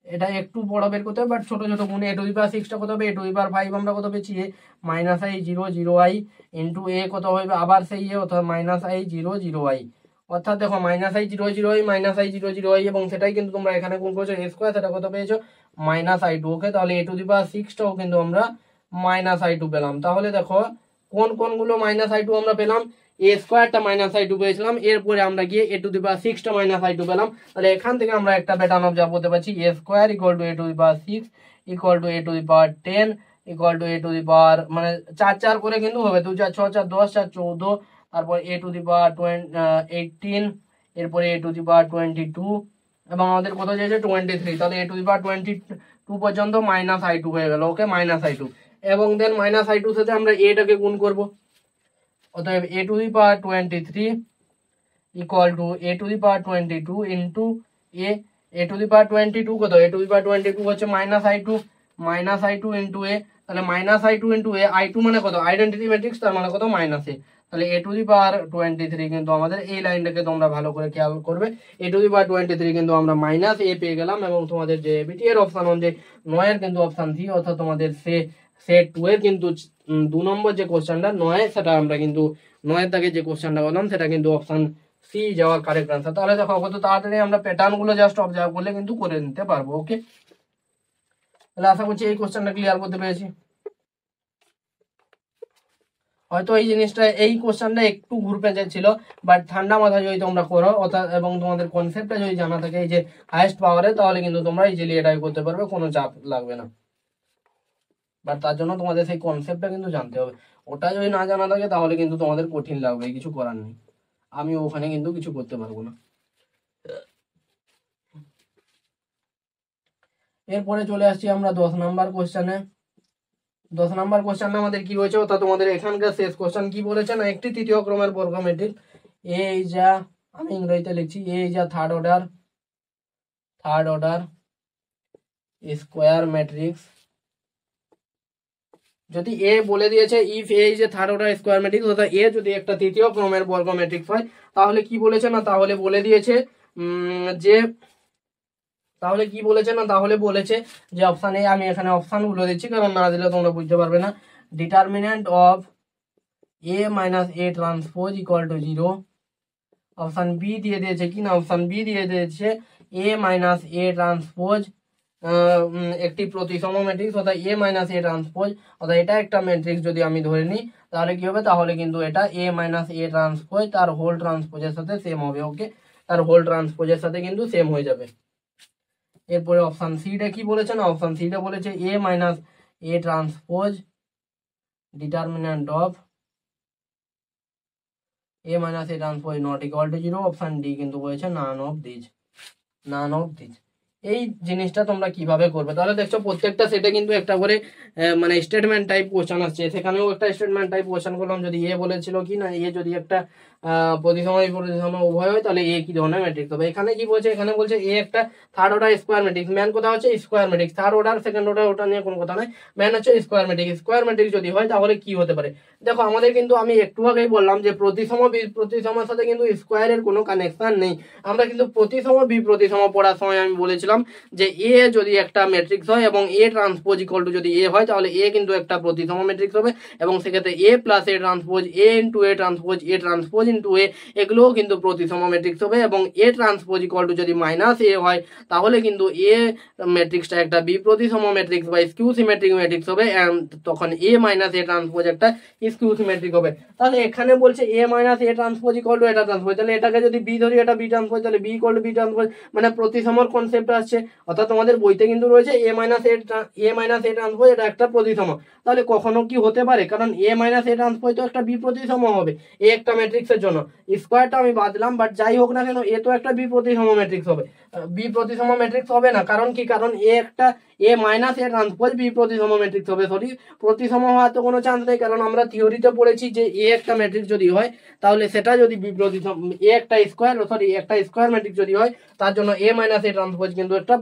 এটা একটু বড় বের করতে হবে, বাট ছোট ছোট গুণে এ টু দি পাওয়ার সিক্সটা কত হবে, এ টু দি পাওয়ার ফাইভ আমরা কত পেয়েছি, A minus I zero zero I into A কত হবে আবার সেই এ, অর্থাৎ minus I zero zero I, অর্থাৎ দেখো minus I zero zero I, minus I zero zero I, এবং সেটাই কিন্তু তোমরা এখানে গুণ করছো এ স্কোয়ার, সেটা কত পেয়েছো, মাইনাস আই টু। ওকে, তাহলে এ টু দি পাওয়ার সিক্সটাও কিন্তু আমরা মাইনাস আই টু পেলাম। তাহলে দেখো কোন কোনগুলো মাইনাস আই টু আমরা পেলাম, এ স্কোয়ারটা মাইনাস আই টু পেয়েছিলাম, এরপরে আমরা গিয়ে এ টু দি পাওয়ার সিক্সটা মাইনাস আই টু পেলাম। তাহলে এখান থেকে আমরা একটা প্যাটার্ন অবজার্ভ করতে পারছি, A square equal to A to the power six equal to A to the power ten equal to A to the power, মানে চার চার করে কিন্তু হবে, দু চার ছ চার দশ, চার 14, তারপর এ টু দি পাওয়ার 18, এরপরে এ টু দি পাওয়ার 22, এবং আমাদের কত চাইছে 23, তাহলে এ টু দি পাওয়ার 22 পর্যন্ত মাইনাস আই টু হয়ে গেল। ওকে, মাইনাস আই টু, এবং দেন মাইনাস আই টুর সাথে আমরা এটাকে গুণ করবো, অতএব A to the power 23 equal to A to the power 22 into A, A to the power 22 কত, এ টু দি পাওয়ার 22 হচ্ছে minus I two into A, তাহলে minus I two into A, I two মানে কত identity matrix, তার মানে কত minus A, তাহলে A to the power 23 কিন্তু আমাদের এই লাইনটাকে তোমরা ভালো করে খেয়াল করবে, এ টু দি পাওয়ার 23 কিন্তু আমরা মাইনাস এ পেয়ে গেলাম, এবং তোমাদের যে বিটি এর অপশন অনুযায়ী নয়ের কিন্তু অপশন সি, অর্থাৎ তোমাদের সেট টু এর কিন্তু 2 নম্বর যে কোশ্চেনটা নয়, সেটা আমরা কিন্তু নয়ের দাগে যে কোশ্চেনটা বললাম সেটা কিন্তু অপশন সি যাওয়ার কারেক্ট আনসার। তাহলে দেখো কত তাড়াতাড়ি আমরা প্যাটার্ন গুলো জাস্ট অবজার্ভ করলে কিন্তু করে নিতে পারবো। ওকে, তাহলে আশা করছি এই কোশ্চেনটা ক্লিয়ার করতে পেরেছি। হয়তো এই জিনিসটা এই কোশ্চেনটা একটু ঘুরপেঁচে ছিল, বাট ঠান্ডা মাথায় যদি তোমরা করো অর্থাৎ এবং তোমাদের কনসেপ্টটা যদি জানা থাকে এই যে হাইয়েস্ট পাওয়ারে, তাহলে কিন্তু তোমরা ইজিলি এটাই করতে পারবে, কোনো চাপ লাগবে না। বাট তার জন্য তোমাদের সেই কনসেপ্টটা কিন্তু জানতে হবে, ওটা যদি না জানা থাকে তাহলে কিন্তু তোমাদের কঠিন লাগবে, কিছু করার নেই, আমি ওখানে কিন্তু কিছু করতে পারবো না। এরপরে চলে আসছি আমরা 10 নাম্বার কোশ্চেনে। 10 নাম্বার কোশ্চেন আমাদের কি হয়েছে, অর্থাৎ তোমাদের এখানকার শেষ কোশ্চেন কি বলেছে না, একটি তৃতীয় ক্রমের বর্গ ম্যাট্রিক্স এ যা, আমি ইংরেজিতে লিখছি, এ যা থার্ড অর্ডার স্কোয়ার ম্যাট্রিক্স, যদি এ বলে দিয়েছে if A is a third order square matrix, অর্থাৎ এ যদি একটা তৃতীয় ক্রমের বর্গ ম্যাট্রিক্স হয়, তাহলে কি বলেছে না, তাহলে বলে দিয়েছে যে, তাহলে কি বলেছে না, তাহলে বলেছে যে অপশন এ, আমি এখানে অপশন গুলো দিচ্ছি কারণ না দিলে তোমরা বুঝতে পারবে না, determinant of A minus A transpose equal to 0, option B দিয়ে দিয়েছে কি না, অপশন বি দিয়ে দিয়েছে এ মাইনাস এ ট্রান্সপোজ একটি প্রতিসম ম্যাট্রিক্স, অর্থাৎ এ মাইনাস এ ট্রান্সপোজ, অর্থাৎ এটা একটা ম্যাট্রিক্স যদি আমি ধরে নিই, তাহলে কি হবে, তাহলে কিন্তু এটা এ মাইনাস এ ট্রান্সপোজ তার হোল ট্রান্সপোজের সাথে সেম হবে। ওকে, তার হোল ট্রান্সপোজের সাথে কিন্তু সেম হয়ে যাবে। এরপরে অপশন সিটা কি বলেছে না, অপশন সিটা বলেছে A minus A transpose determinant of a minus a transpose not equal to 0, option D কিন্তু বলেছে none of these, none of these. এই জিনিসটা তোমরা কিভাবে করবে, তাহলে দেখছো প্রত্যেকটা সেটে কিন্তু একটা করে মানে স্টেটমেন্ট টাইপ কোশ্চেন আসছে, সেখানেও একটা স্টেটমেন্ট টাইপ কোশ্চেন করলাম, যদি এ বলেছিল কি না এ যদি একটা প্রতিসম উভয় হয় তাহলে এ কি ধরনের ম্যাট্রিক্স হবে। এখানে কি বলছে, এখানে বলছে এ একটা third order square matrix, man কথা হচ্ছে square matrix, third order second order ওটা নিয়ে কোনো কথা নয়, ম্যান হচ্ছে স্কোয়ার ম্যাট্রিক্স। স্কোয়ার ম্যাট্রিক্স যদি হয় তাহলে কি হতে পারে, দেখো আমাদের কিন্তু আমি একটু আগেই বললাম যে প্রতিসমের সাথে কিন্তু স্কোয়ারের কোনো কানেকশন নেই। আমরা কিন্তু প্রতিসম বিপ্রতিসম পড়ার সময় আমি বলেছিলাম যে এ যদি একটা ম্যাট্রিক্স হয় এবং এ ট্রান্সপোজ ইকুয়াল টু যদি এ হয় তাহলে এ কিন্তু একটা প্রতিসম ম্যাট্রিক্স হবে, এবং সেক্ষেত্রে A plus A transpose, A into A transpose, A transpose into A, এগুলোও কিন্তু প্রতিসম ম্যাট্রিক্স হবে, এবং এ ট্রান্সপোজ ইকুয়াল টু যদি মাইনাস এ হয় তাহলে কিন্তু এ ম্যাট্রিক্সটা একটা বিপ্রতিসম ম্যাট্রিক্স বা স্কিউ সিমেট্রিক ম্যাট্রিক্স হবে, তখন এ মাইনাস এ ট্রান্সপোজ একটা স্কিউ সিমেট্রিক হবে। তাহলে এখানে বলছে A minus A transpose equal to এটা ট্রান্সপোজ, তাহলে এটাকে যদি বি ধরি এটা বি ট্রান্সপোজ, তাহলে B equal to B transpose, মানে প্রতিসমর কনসেপ্ট আসছে। অর্থাৎ তোমাদের বইতে কিন্তু রয়েছে এ মাইনাস এ ট্রান্সপোজ এটা একটা প্রতিসম, তাহলে কখনো কি হতে পারে, কারণ এ মাইনাস এ ট্রান্সপোজ তো একটা বিপ্রতিসম হবে এ একটা ম্যাট্রিক্সের জন্য, স্কোয়ারটা আমি বাদলাম, বাট যাই হোক না কেন এ তো একটা বিপ্রতিসম ম্যাট্রিক্স হবে, বিপ্রতিসম ম্যাট্রিক্স হবে না, কারণ কি, কারণ এ একটা এ মাইনাস এ ট্রান্সপোজ বিপ্রতিসম ম্যাট্রিক্স হবে, সরি প্রতিসম হওয়ার তো কোনো চান্স নেই, কারণ আমরা থিওরিতে পড়েছি যে এ একটা ম্যাট্রিক্স যদি হয় তাহলে সেটা যদি বিপ্রতিসম এ একটা স্কোয়ার ম্যাট্রিক্স যদি হয় তার জন্য এ মাইনাস এ ট্রান্সপোজ কিন্তু একটা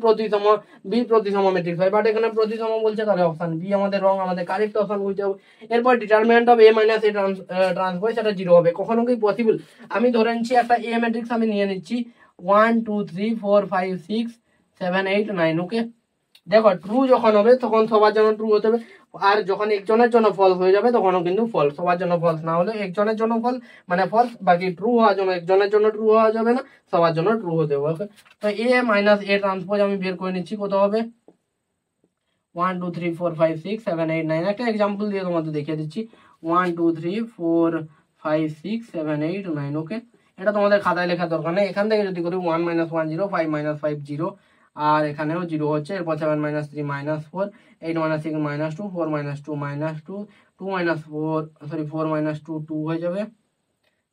বিপ্রতিসম ম্যাট্রিক্স হয়, বাট এখানে প্রতিসম বলছে, তাহলে অপশন বি আমাদের রং, আমাদের কারেক্ট অপশন বুঝতে হবে। এরপর determinant of A minus A transpose সেটা 0 হবে, কখনো কি পসিবল, আমি ধরে নিচ্ছি একটা এ ম্যাট্রিক্স আমি নিয়ে নিচ্ছি 1 2 3 4 5 6 7 8 9, ওকে। দেখো ট্রু যখন হবে তখন সবার জন্য ট্রু হতে হবে, আর যখন একজনের জন্য ফলস হয়ে যাবে তখনও কিন্তু ফলস, সবার জন্য ফলস না হলে একজনের জন্য ফল মানে ফলস, বাকি ট্রু হওয়ার জন্য একজনের জন্য ট্রু হওয়া যাবে না, সবার জন্য ট্রু হতে হবে, ওকে। তো এ মাইনাস এ ট্রান্সপোজ আমি বের করে নিচ্ছি, কত হবে 1 2 3 4 5 6 7 8 9, একটা এক্সাম্পল দিয়ে তোমাদের দেখিয়ে দিচ্ছি 1 2 3 4 5 6 7 8 9, ওকে। এটা তোমাদের খাতায় লেখার দরকার নেই, এখান থেকে যদি করি 1 - 1 0 5 - 5 0, আর এখানেও 0 হচ্ছে, এরপর 7 - 3 - 4 8 - 6 - 2 4 - 2 - 2 2 - 4 সরি 4 - 2 2 হয়ে যাবে,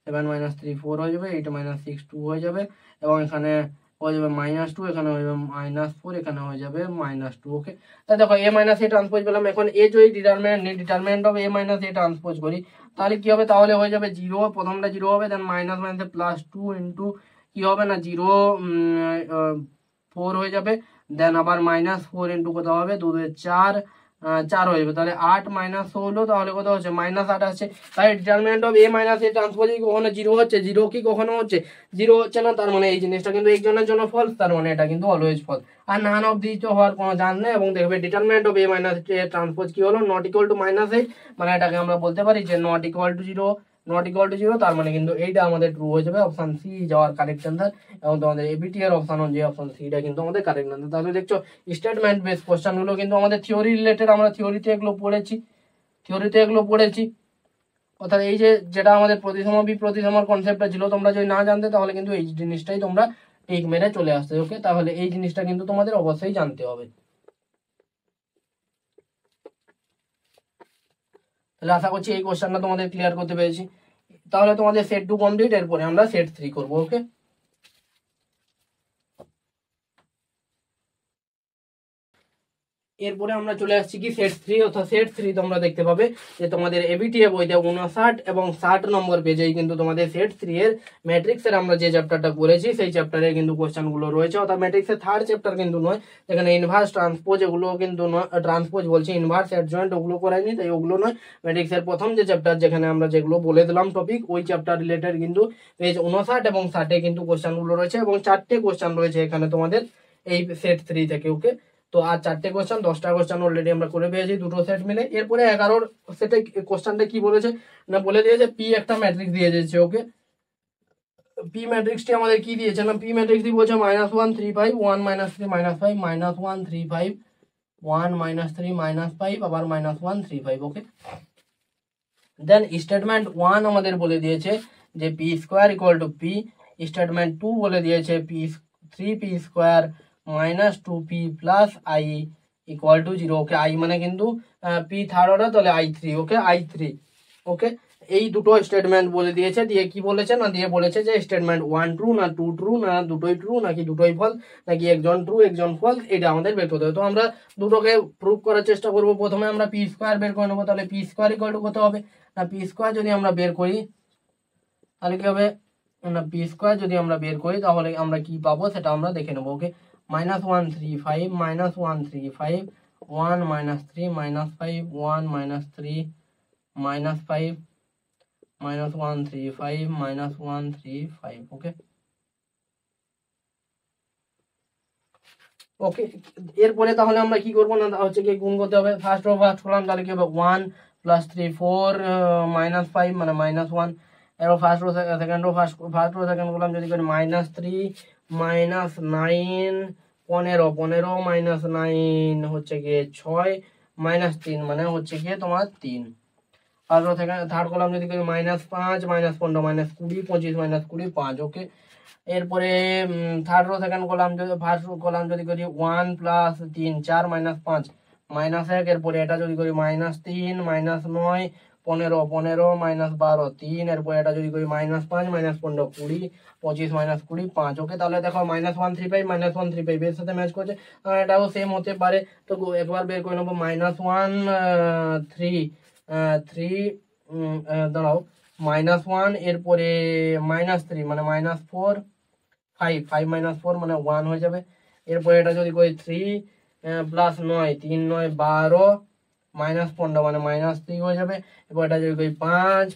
7 - 3 4 হয়ে যাবে, 8 - 6 2 হয়ে যাবে, এবং এখানে হয়ে যাবে -2, এখানে হয়ে যাবে -4, এখানে হয়ে যাবে -2, ওকে। তাই দেখো এ মাইনাস এ ট্রান্সপোজ পেলাম, এখন এ যদি determinant of A minus A transpose করি তাহলে কি হবে, তাহলে হয়ে যাবে 0, প্রথমটা 0 হবে, দেন মাইনাস মাইনাসে +2 ইন্টু কি হবে না 0 4 হয়ে যাবে, দেন আবার -4 ইন্টু কত হবে 2 2 4 4 হয়ে যাবে, তাহলে 8 - 16, তাহলে কত হচ্ছে -8 আছে। তাই determinant of A minus A transpose কি কখনো 0 হচ্ছে, 0 কি কখনো হচ্ছে 0 হচ্ছে না, তার মানে এই জিনিসটা কিন্তু একজনের জন্য ফলস, তার মানে এটা কিন্তু অলওয়েজ ফলস, আর নান অফ দিস তো হওয়ার কোনো চান্স নেই। এবং দেখবে determinant of A minus A transpose কি হলো, নট ইকুয়াল টু -8, মানে এটাকে আমরা বলতে পারি যে নট ইকুয়াল টু 0, তার মানে কিন্তু এইটা আমাদের ট্রু হয়ে যাবে, অপশন সি যাওয়ার কারেক্ট অ্যান্সার, এবং তোমাদের এবিটি এর অপশন যে অপশন সিটা কিন্তু আমাদের কারেক্ট অ্যান্সার। তাহলে দেখছো স্টেটমেন্ট বেস কোশ্চেনগুলো কিন্তু আমাদের থিওরি রিলেটেড, আমরা থিওরিতে এগুলো পড়েছি, অর্থাৎ এই যে যেটা আমাদের প্রতিসম বিপ্রতিসমর কনসেপ্টটা ছিল, তোমরা যদি না জানতে তাহলে কিন্তু এই জিনিসটাই তোমরা টিক মেরে চলে আসতে, ওকে। তাহলে এই জিনিসটা কিন্তু তোমাদের অবশ্যই জানতে হবে। তাহলে আশা করছি এই কোশ্চেনটা তোমাদের ক্লিয়ার করতে পেরেছি। তাহলে তোমাদের সেট 2 কমপ্লিট, এরপরে আমরা সেট 3 করবো, ওকে। এরপরে আমরা চলে আসছি কি সেট 3, অর্থাৎ সেট 3 তোমরা দেখতে পাবে যে তোমাদের এবিটিএ বইতে 59 এবং 60 নম্বর পেজেই কিন্তু তোমাদের সেট 3 এর ম্যাট্রিক্সের আমরা যে চ্যাপ্টারটা করেছি সেই চ্যাপ্টারে কিন্তু কোশ্চেনগুলো রয়েছে, অর্থাৎ ম্যাট্রিক্সের থার্ড চ্যাপ্টার কিন্তু নয়, এখানে ইনভার্স ট্রান্সপোজ এগুলো কিন্তু ট্রান্সপোজ বলছি, ইনভার্স অ্যাডজয়েন্ট ওগুলো করাইনি, তাই ওগুলো নয়, ম্যাট্রিক্সের প্রথম যে চ্যাপ্টার যেখানে আমরা যেগুলো বলে দিলাম টপিক, ওই চ্যাপ্টার রিলেটেড কিন্তু পেজ 59 এবং 60 কিন্তু কোশ্চেনগুলো রয়েছে, এবং 4টে কোশ্চেন রয়েছে এখানে তোমাদের এই সেট 3 থেকে, ওকে। তো আর 4টে কোশ্চেন, 10টা কোশ্চেন অলরেডি আমরা করে পেয়েছি দুটো সেট মিলে। এরপরে 11 সেটে কোশ্চেনটা কি বলেছে না, বলে দিয়েছে পি একটা ম্যাট্রিক্স দিয়ে দিয়েছে, ওকে। পি ম্যাট্রিক্সটি আমাদের কি দিয়েছে না, পি ম্যাট্রিক্সটি বলছে -1 3 5 1 -3 -5 -1 3 5 1 -3 -5 আবার -1 3 5, ওকে। দেন স্টেটমেন্ট 1 আমাদের বলে দিয়েছে যে P square equal two P, statement 2 বলে দিয়েছে P 3p² -2p + i equal to 0। Okay, I মানে কিন্তু পি থার্ড অর্ডার, তাহলে i3। ওকে, i3। ওকে, এই দুটো স্টেটমেন্ট বলে দিয়েছে, দিয়ে কি বলেছে না, দিয়ে বলেছে যে স্টেটমেন্ট 1 ট্রু না 2 ট্রু না দুটোই ট্রু নাকি দুটোই ফলস নাকি একজন ট্রু একজন ফলস, এটা আমাদের বের করতে হবে। তো আমরা দুটোকে প্রুভ করার চেষ্টা করব। প্রথমে আমরা পি স্কোয়ার বের করে নেবো। তাহলে পি স্কোয়ার ইকুয়াল টু কত হবে না, পি স্কোয়ার যদি আমরা বের করি তাহলে কি হবে না, পি স্কোয়ার যদি আমরা বের করি তাহলে আমরা কি পাবো সেটা আমরা দেখে নেবো। ওকে, -135 -135 1 -3 -5 1 -3 -5 -135 -135। ওকে, ওকে, এরপরে তাহলে আমরা কি করবো না, হচ্ছে কি গুণ করতে হবে। ফার্স্ট করলাম তাহলে কি হবে 1 + 3 4 -5 মানে -1। এবার first row second rho first row second করলাম যদি করি -3 -9 15 -9 হচ্ছে গিয়ে 6 -3 মানে হচ্ছে গিয়ে তোমার 3। ফার্স্ট রো থেকে থার্ড কলাম যদি করি -5 -15 -20 25 -20 5। ওকে, এরপরে থার্ড রো সেকেন্ড কলাম যদি ফার্স্ট রো কলাম যদি করি 1 + 3 4 -5 -1। এরপরে এটা যদি করি -3 -9 15 -12 3। এরপরে এটা যদি করি -5 -15 20 25 -20 5। ওকে, তাহলে দেখো -135 -135 এর সাথে ম্যাচ করছে, এটাও সেম হতে পারে। তো একবার বের করে নেবো -3 দাঁড়াও -1 এরপরে -3 মানে -4 5 5 -4 মানে 1 হয়ে যাবে। এরপরে এটা যদি করি 3 + 9 3 9 12 -15 মানে -3 হয়ে যাবে। এরপর এটা যদি করি 5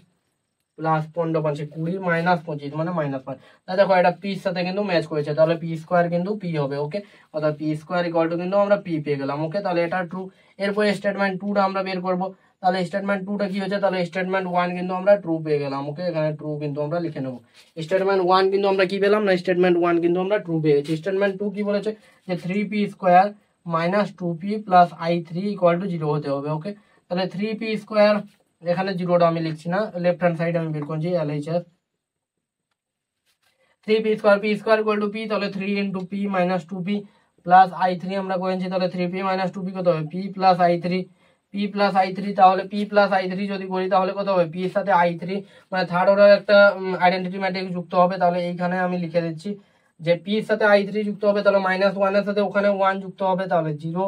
+ 15 5 20 -25 মানে -5। তাহলে দেখো এটা পির সাথে কিন্তু ম্যাচ করেছে, তাহলে পি স্কোয়ার কিন্তু পি হবে। ওকে, অর্থাৎ পি স্কোয়ার ইকুয়াল টু কিন্তু আমরা পি পেয়ে গেলাম। ওকে, তাহলে এটা ট্রু। এরপরে স্টেটমেন্ট 2টা আমরা বের করবো। তাহলে স্টেটমেন্ট 2টা কি হচ্ছে, তাহলে স্টেটমেন্ট 1 কিন্তু আমরা ট্রু পেয়ে গেলাম। ওকে, এখানে ট্রু কিন্তু আমরা লিখে নেবো। স্টেটমেন্ট 1 কিন্তু আমরা কি পেলাম না, স্টেটমেন্ট 1 কিন্তু আমরা ট্রু পেয়ে গেছি। স্টেটমেন্ট 2 কি বলেছে যে 3p² - 2p + i3 = 0 হতে হবে। ওকে, তাহলে 3p², এখানে জিরোটা আমি লিখছি না, লেফট হ্যান্ড সাইড আমি বের করছি LHS 3p² p² = p, তাহলে 3 × p - 2p + i3 আমরা করেছি, তাহলে 3p - 2p কত হবে, p + i3 p + i3। তাহলে p + i3 যদি করি তাহলে কত হবে, p এর সাথে i3 মানে থার্ড অর্ডার একটা আইডেন্টিটি ম্যাট্রিক্স যুক্ত হবে। তাহলে এইখানে আমি লিখে দিচ্ছি যে p এর সাথে i3 যুক্ত হবে, তাহলে -1 এর সাথে ওখানে 1 যুক্ত হবে, তাহলে 0।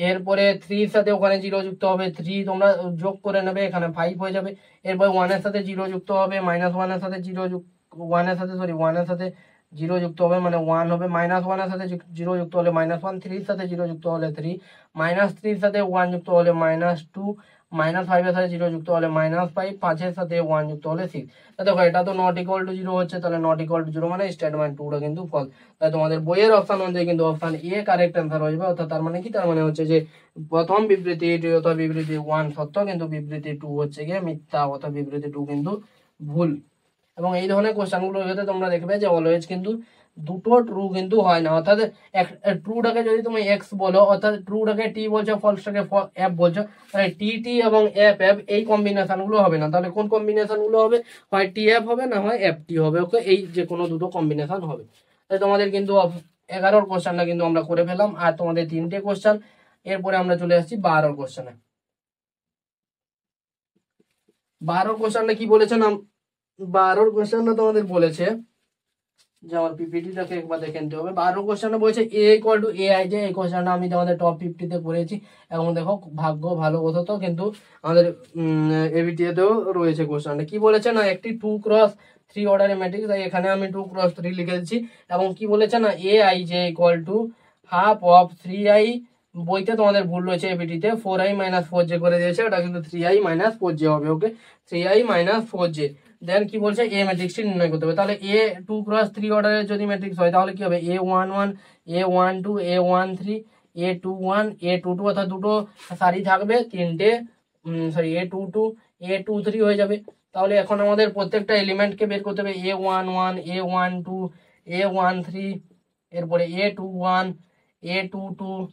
এরপরে 3 এর সাথে ওখানে 0 যুক্ত হবে, 3 তোমরা যোগ করে নেবে, এখানে 5 হয়ে যাবে। এরপর 1 এর সাথে 0 যুক্ত হবে, -1 এর সাথে 0 1 এর সাথে 1 এর সাথে 0 যুক্ত হবে মানে 1 হবে। -1 এর সাথে 0 যুক্ত হলে -1, 3 এর সাথে 0 যুক্ত হলে 3, -3 এর সাথে 1 যুক্ত হলে -2, -5 এর সাথে 0 যুক্ত হলে -5, 5 এর সাথে 1 যুক্ত হলে 6। দেখো এটা তো নট ইকুয়াল টু 0 হচ্ছে, তাহলে নট ইকুয়াল টু 0 মানে স্টেটমেন্ট 2টা কিন্তু ফলস। তাই তোমাদের বইয়ের অপশন অনুযায়ী কিন্তু অপশন এ কারেক্ট অ্যান্সার হয়ে যাবে। অর্থাৎ তার মানে কি, তার মানে হচ্ছে যে প্রথম বিবৃতি অথবা বিবৃতি 1 সত্য কিন্তু বিবৃতি 2 হচ্ছে গিয়ে মিথ্যা, অথবা বিবৃতি 2 কিন্তু ভুল। এবং এই ধরনের কোশ্চেনগুলো হতে তোমরা দেখবে যে অলওয়েজ কিন্তু দুটো ট্রু কিন্তু হয় না। অর্থাৎ ট্রুটাকে যদি তুমি এক্স বলো, অর্থাৎ ট্রুটাকে টি বলছো, ফলসটাকে এফ বলছো, তাহলে টি টি এবং এফ এফ এই কম্বিনেশন গুলো হবে না। তাহলে কোন কম্বিনেশন গুলো হবে, হয় টি এফ হবে না হয় এফ টি হবে। ওকে, এই যে কোনো দুটো কম্বিনেশন হবে। তাই তোমাদের কিন্তু 11 কোশ্চেনটা কিন্তু আমরা করে ফেলাম, আর তোমাদের 3টে কোশ্চেন। এরপরে আমরা চলে আসছি 12 কোশ্চেনে। 12 কোশ্চেনটা কি বলেছে না, 12 কোশ্চেনটা তোমাদের বলেছে যে আমার পিপিটিটাকে একবার দেখে নিতে হবে। 12 কোশ্চেনে বলছে a = ai, যে এই কোশ্চেনটা আমি তোমাদের টপ 50-তে করেছি। এবং দেখো ভাগ্য ভালো বশত কিন্তু আমাদের এবিটিএতেও রয়েছে কোশ্চেনটা। কি বলেছে না, একটি 2x3 অর্ডারের ম্যাট্রিক্স, তাই এখানে আমি 2x3 লিখে দিচ্ছি। এবং কি বলেছে না, ai যে = হাফ অফ 3i, বইতে তোমাদের ভুল রয়েছে, এবিটিতে 4i - 4j করে দিয়েছে, ওটা কিন্তু 3i - 4j হবে। ওকে, 3i - 4j। দেন কি বলছে, এ ম্যাট্রিক্সটি নির্ণয় করতে হবে। তাহলে এ 2x3 অর্ডারের যদি ম্যাট্রিক্স হয় তাহলে কি হবে, a11 a12 a13 a21 a22, অর্থাৎ দুটো সারি থাকবে, তিনটে a22 a23 হয়ে যাবে। তাহলে এখন আমাদের প্রত্যেকটা এলিমেন্টকে বের করতে হবে, a11 a12 a13, এরপরে a21 a22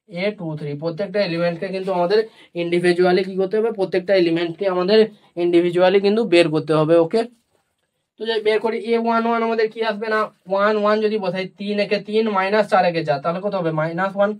a23, প্রত্যেকটা এলিমেন্টকে কিন্তু আমাদের ইন্ডিভিজুয়ালি কি করতে হবে, প্রত্যেকটা এলিমেন্টকে আমাদের ইন্ডিভিজুয়ালি কিন্তু বের করতে হবে। ওকে, তো যাই বের করি, a11 আমাদের কি আসবে না, 1 1 যদি বসাই, 3 একে 3 -4 একে 4, তাহলে কত হবে, -1।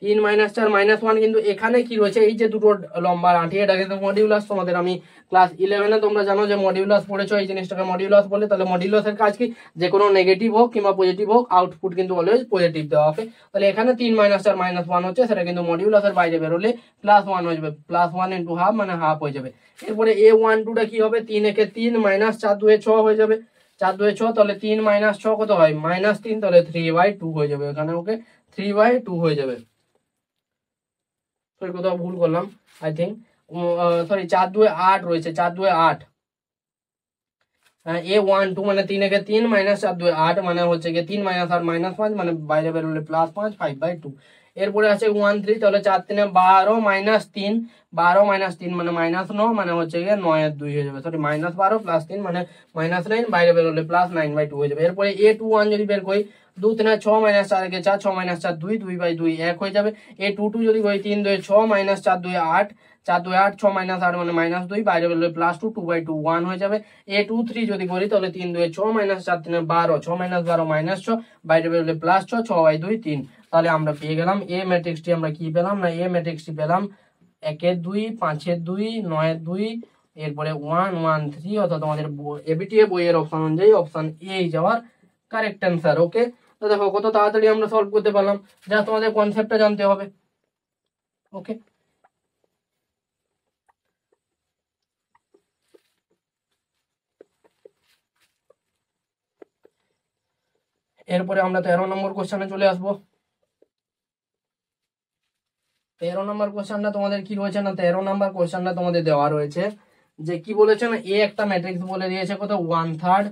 3 - 4 -1 কিন্তু এখানে কি রয়েছে, এই যে দুটো লম্বা আঁটি, এটা কিন্তু মডিউলাস। তোমাদের আমি ক্লাস 11-এ তোমরা জানো যে মডিউলাস পড়েছো, এই জিনিসটাকে মডিউলাস বলে। তাহলে মডিউলাসের কাজ কি, যে কোনো নেগেটিভ হোক কিংবা পজিটিভ হোক, আউটপুট কিন্তু অলওয়েজ পজিটিভ দেওয়া হবে। তাহলে এখানে 3 - 4 -1 হচ্ছে, সেটা কিন্তু মডিউলাসের বাইরে বেরোলে +1 হয়ে যাবে, +1 × হাফ মানে হাফ হয়ে যাবে। এরপরে A12টা কি হবে, 3 × 3 -4 2 6 হয়ে যাবে, 4 2 6, তাহলে 3 - 6 কত হয়, -3, তাহলে 3/2 হয়ে যাবে এখানে। ওকে, 3/2 হয়ে যাবে। সরি, কোথাও ভুল করলাম আই থিঙ্ক, সরি 4 2 8 রয়েছে, 4 2 8। A12 মানে 3 × 3 -4 2 8 মানে হচ্ছে গিয়ে 3 - 8 -5 মানে বাইরে বেরোলে +5, 5/2। এরপরে আছে 1 3, তাহলে 4 3 12 -3, 12 - 3 মানে -9 মানে হচ্ছে গিয়ে 9/2 হয়ে যাবে। সরি, -12 + 3 মানে -9, বাইরে বেরোলে +9/2 হয়ে যাবে। এরপরে A21 যদি বের করি, 2 3 6 - 4 4, 6 - 4 2, 2/2 1 হয়ে যাবে। A22 যদি করি, 3 2 6 -4 2 8, 4 2 8, 6 - 8 মানে -2, বাইরে বেরোলে +2, 2/2 1 হয়ে যাবে। A23 যদি করি, তাহলে 3 2 6 - 4 3 12, 6 - 12 -6, বাইরে বেরোলে +6, 6/2 3। তাহলে আমরা পেয়ে গেলাম এ ম্যাট্রিক্সটি। আমরা কি পেলাম না, এ ম্যাট্রিক্সটি পেলাম 1 এর 2, 5 এর 2, 9 এর 2, এরপরে 1 1 3, অর্থাৎ তোমাদের এবিটিএ বইয়ের অপশন অনুযায়ী অপশন এ যাওয়ার কারেক্ট অ্যান্সার। ওকে, তো দেখো কত তাড়াতাড়ি আমরা সলভ করতে পারলাম, যা তোমাদের কনসেপ্টটা জানতে হবে। ওকে, এরপরে আমরা 13 নম্বর কোশ্চেনে চলে আসবো। 13 নম্বর কোশ্চেনটা তোমাদের কি রয়েছে না, 13 নম্বর কোশ্চেনটা তোমাদের দেওয়া রয়েছে যে কি বলেছে না, এ একটা ম্যাট্রিক্স বলে দিয়েছে কত, 1/3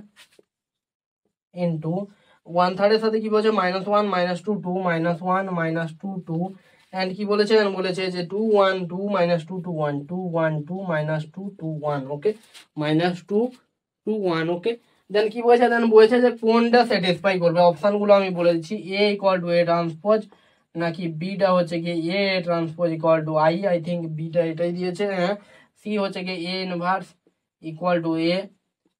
ইন্টু 1/3 এর সাথে কি বলছে, -1 -2 2 -1 -2 2, এন্ড কি বলেছে, বলেছে যে 2 1 2 -2 2 1 2 1 2 -2 2 1। ওকে, -2 2 1। ওকে, দেন কি বলেছে, দেন বলেছে যে কোনটা স্যাটিসফাই করবে। অপশন গুলো আমি বলে দিচ্ছি, A = A ট্রান্সপোজ, নাকি বিটা হচ্ছে কি A transpose = I think beta এটাই দিয়েছে, হ্যাঁ। সি হচ্ছে কি A ইনভার্স = A,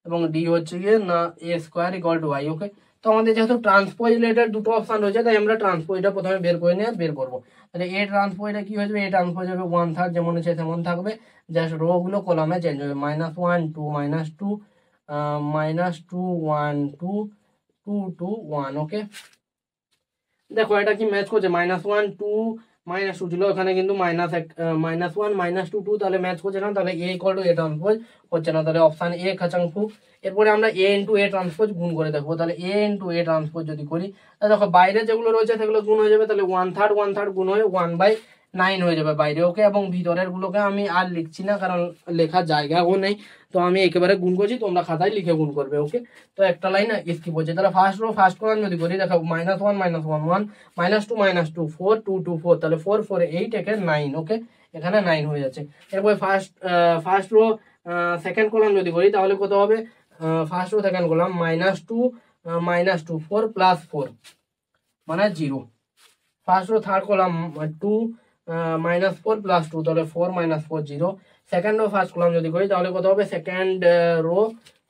এবং ডি হচ্ছে গিয়ে না A² = I। ওকে, তো আমাদের যেহেতু ট্রান্সপোজ রিলেটেড দুটো অপশন রয়েছে, তাই আমরা ট্রান্সপোজটা প্রথমে বের করে নিয়ে বের করবো। তাহলে এ ট্রান্সপোজটা কি হয়ে যাবে, এ ট্রান্সপোজ হবে 1/3, যেমন আছে তেমন থাকবে, জাস্ট রো গুলো কলামে চেঞ্জ হবে, -1 2 -2 -2 1 2 2 2 1। ওকে, দেখো এটা কি ম্যাচ করছে, -1 2 -2 ছিল, এখানে কিন্তু -1 -2 2, তাহলে ম্যাচ করছে না, তাহলে A = A ট্রান্সপোজ হচ্ছে না, তাহলে অপশন এ খাচাংফু। এরপরে আমরা A × A ট্রান্সপোজ গুণ করে দেখবো, তাহলে A × A ট্রান্সপোজ যদি করি, তাহলে দেখো বাইরে যেগুলো রয়েছে সেগুলো গুণ হয়ে যাবে, তাহলে 1/3 1/3 গুণ হয়ে 1/9 হয়ে যাবে বাইরে। ওকে, এবং ভিতরের গুলোকে আমি আর লিখছি না, কারণ লেখার জায়গাও নেই, তো আমি একেবারে গুণ করছি, তোমরা খাতায় লিখে গুণ করবে। ওকে, তো একটা লাইন স্কিপ হচ্ছে। তাহলে ফার্স্ট রো ফার্স্ট কলাম যদি করি, দেখো -1 -1 1 -2 -2 4 2 2 4, তাহলে 4 4 8 একে 9। ওকে, এখানে 9 হয়ে যাচ্ছে। এরপরে ফার্স্ট রো সেকেন্ড কলাম যদি করি, তাহলে কত হবে, ফার্স্ট রো সেকেন্ড কলাম -2 -2 4 +4 মানে 0। ফার্স্ট রো থার্ড কলাম 2 -4 +2, তাহলে 4 -4 0। সেকেন্ড রো ফার্স্ট কলাম যদি করি, তাহলে কত হবে, সেকেন্ড রো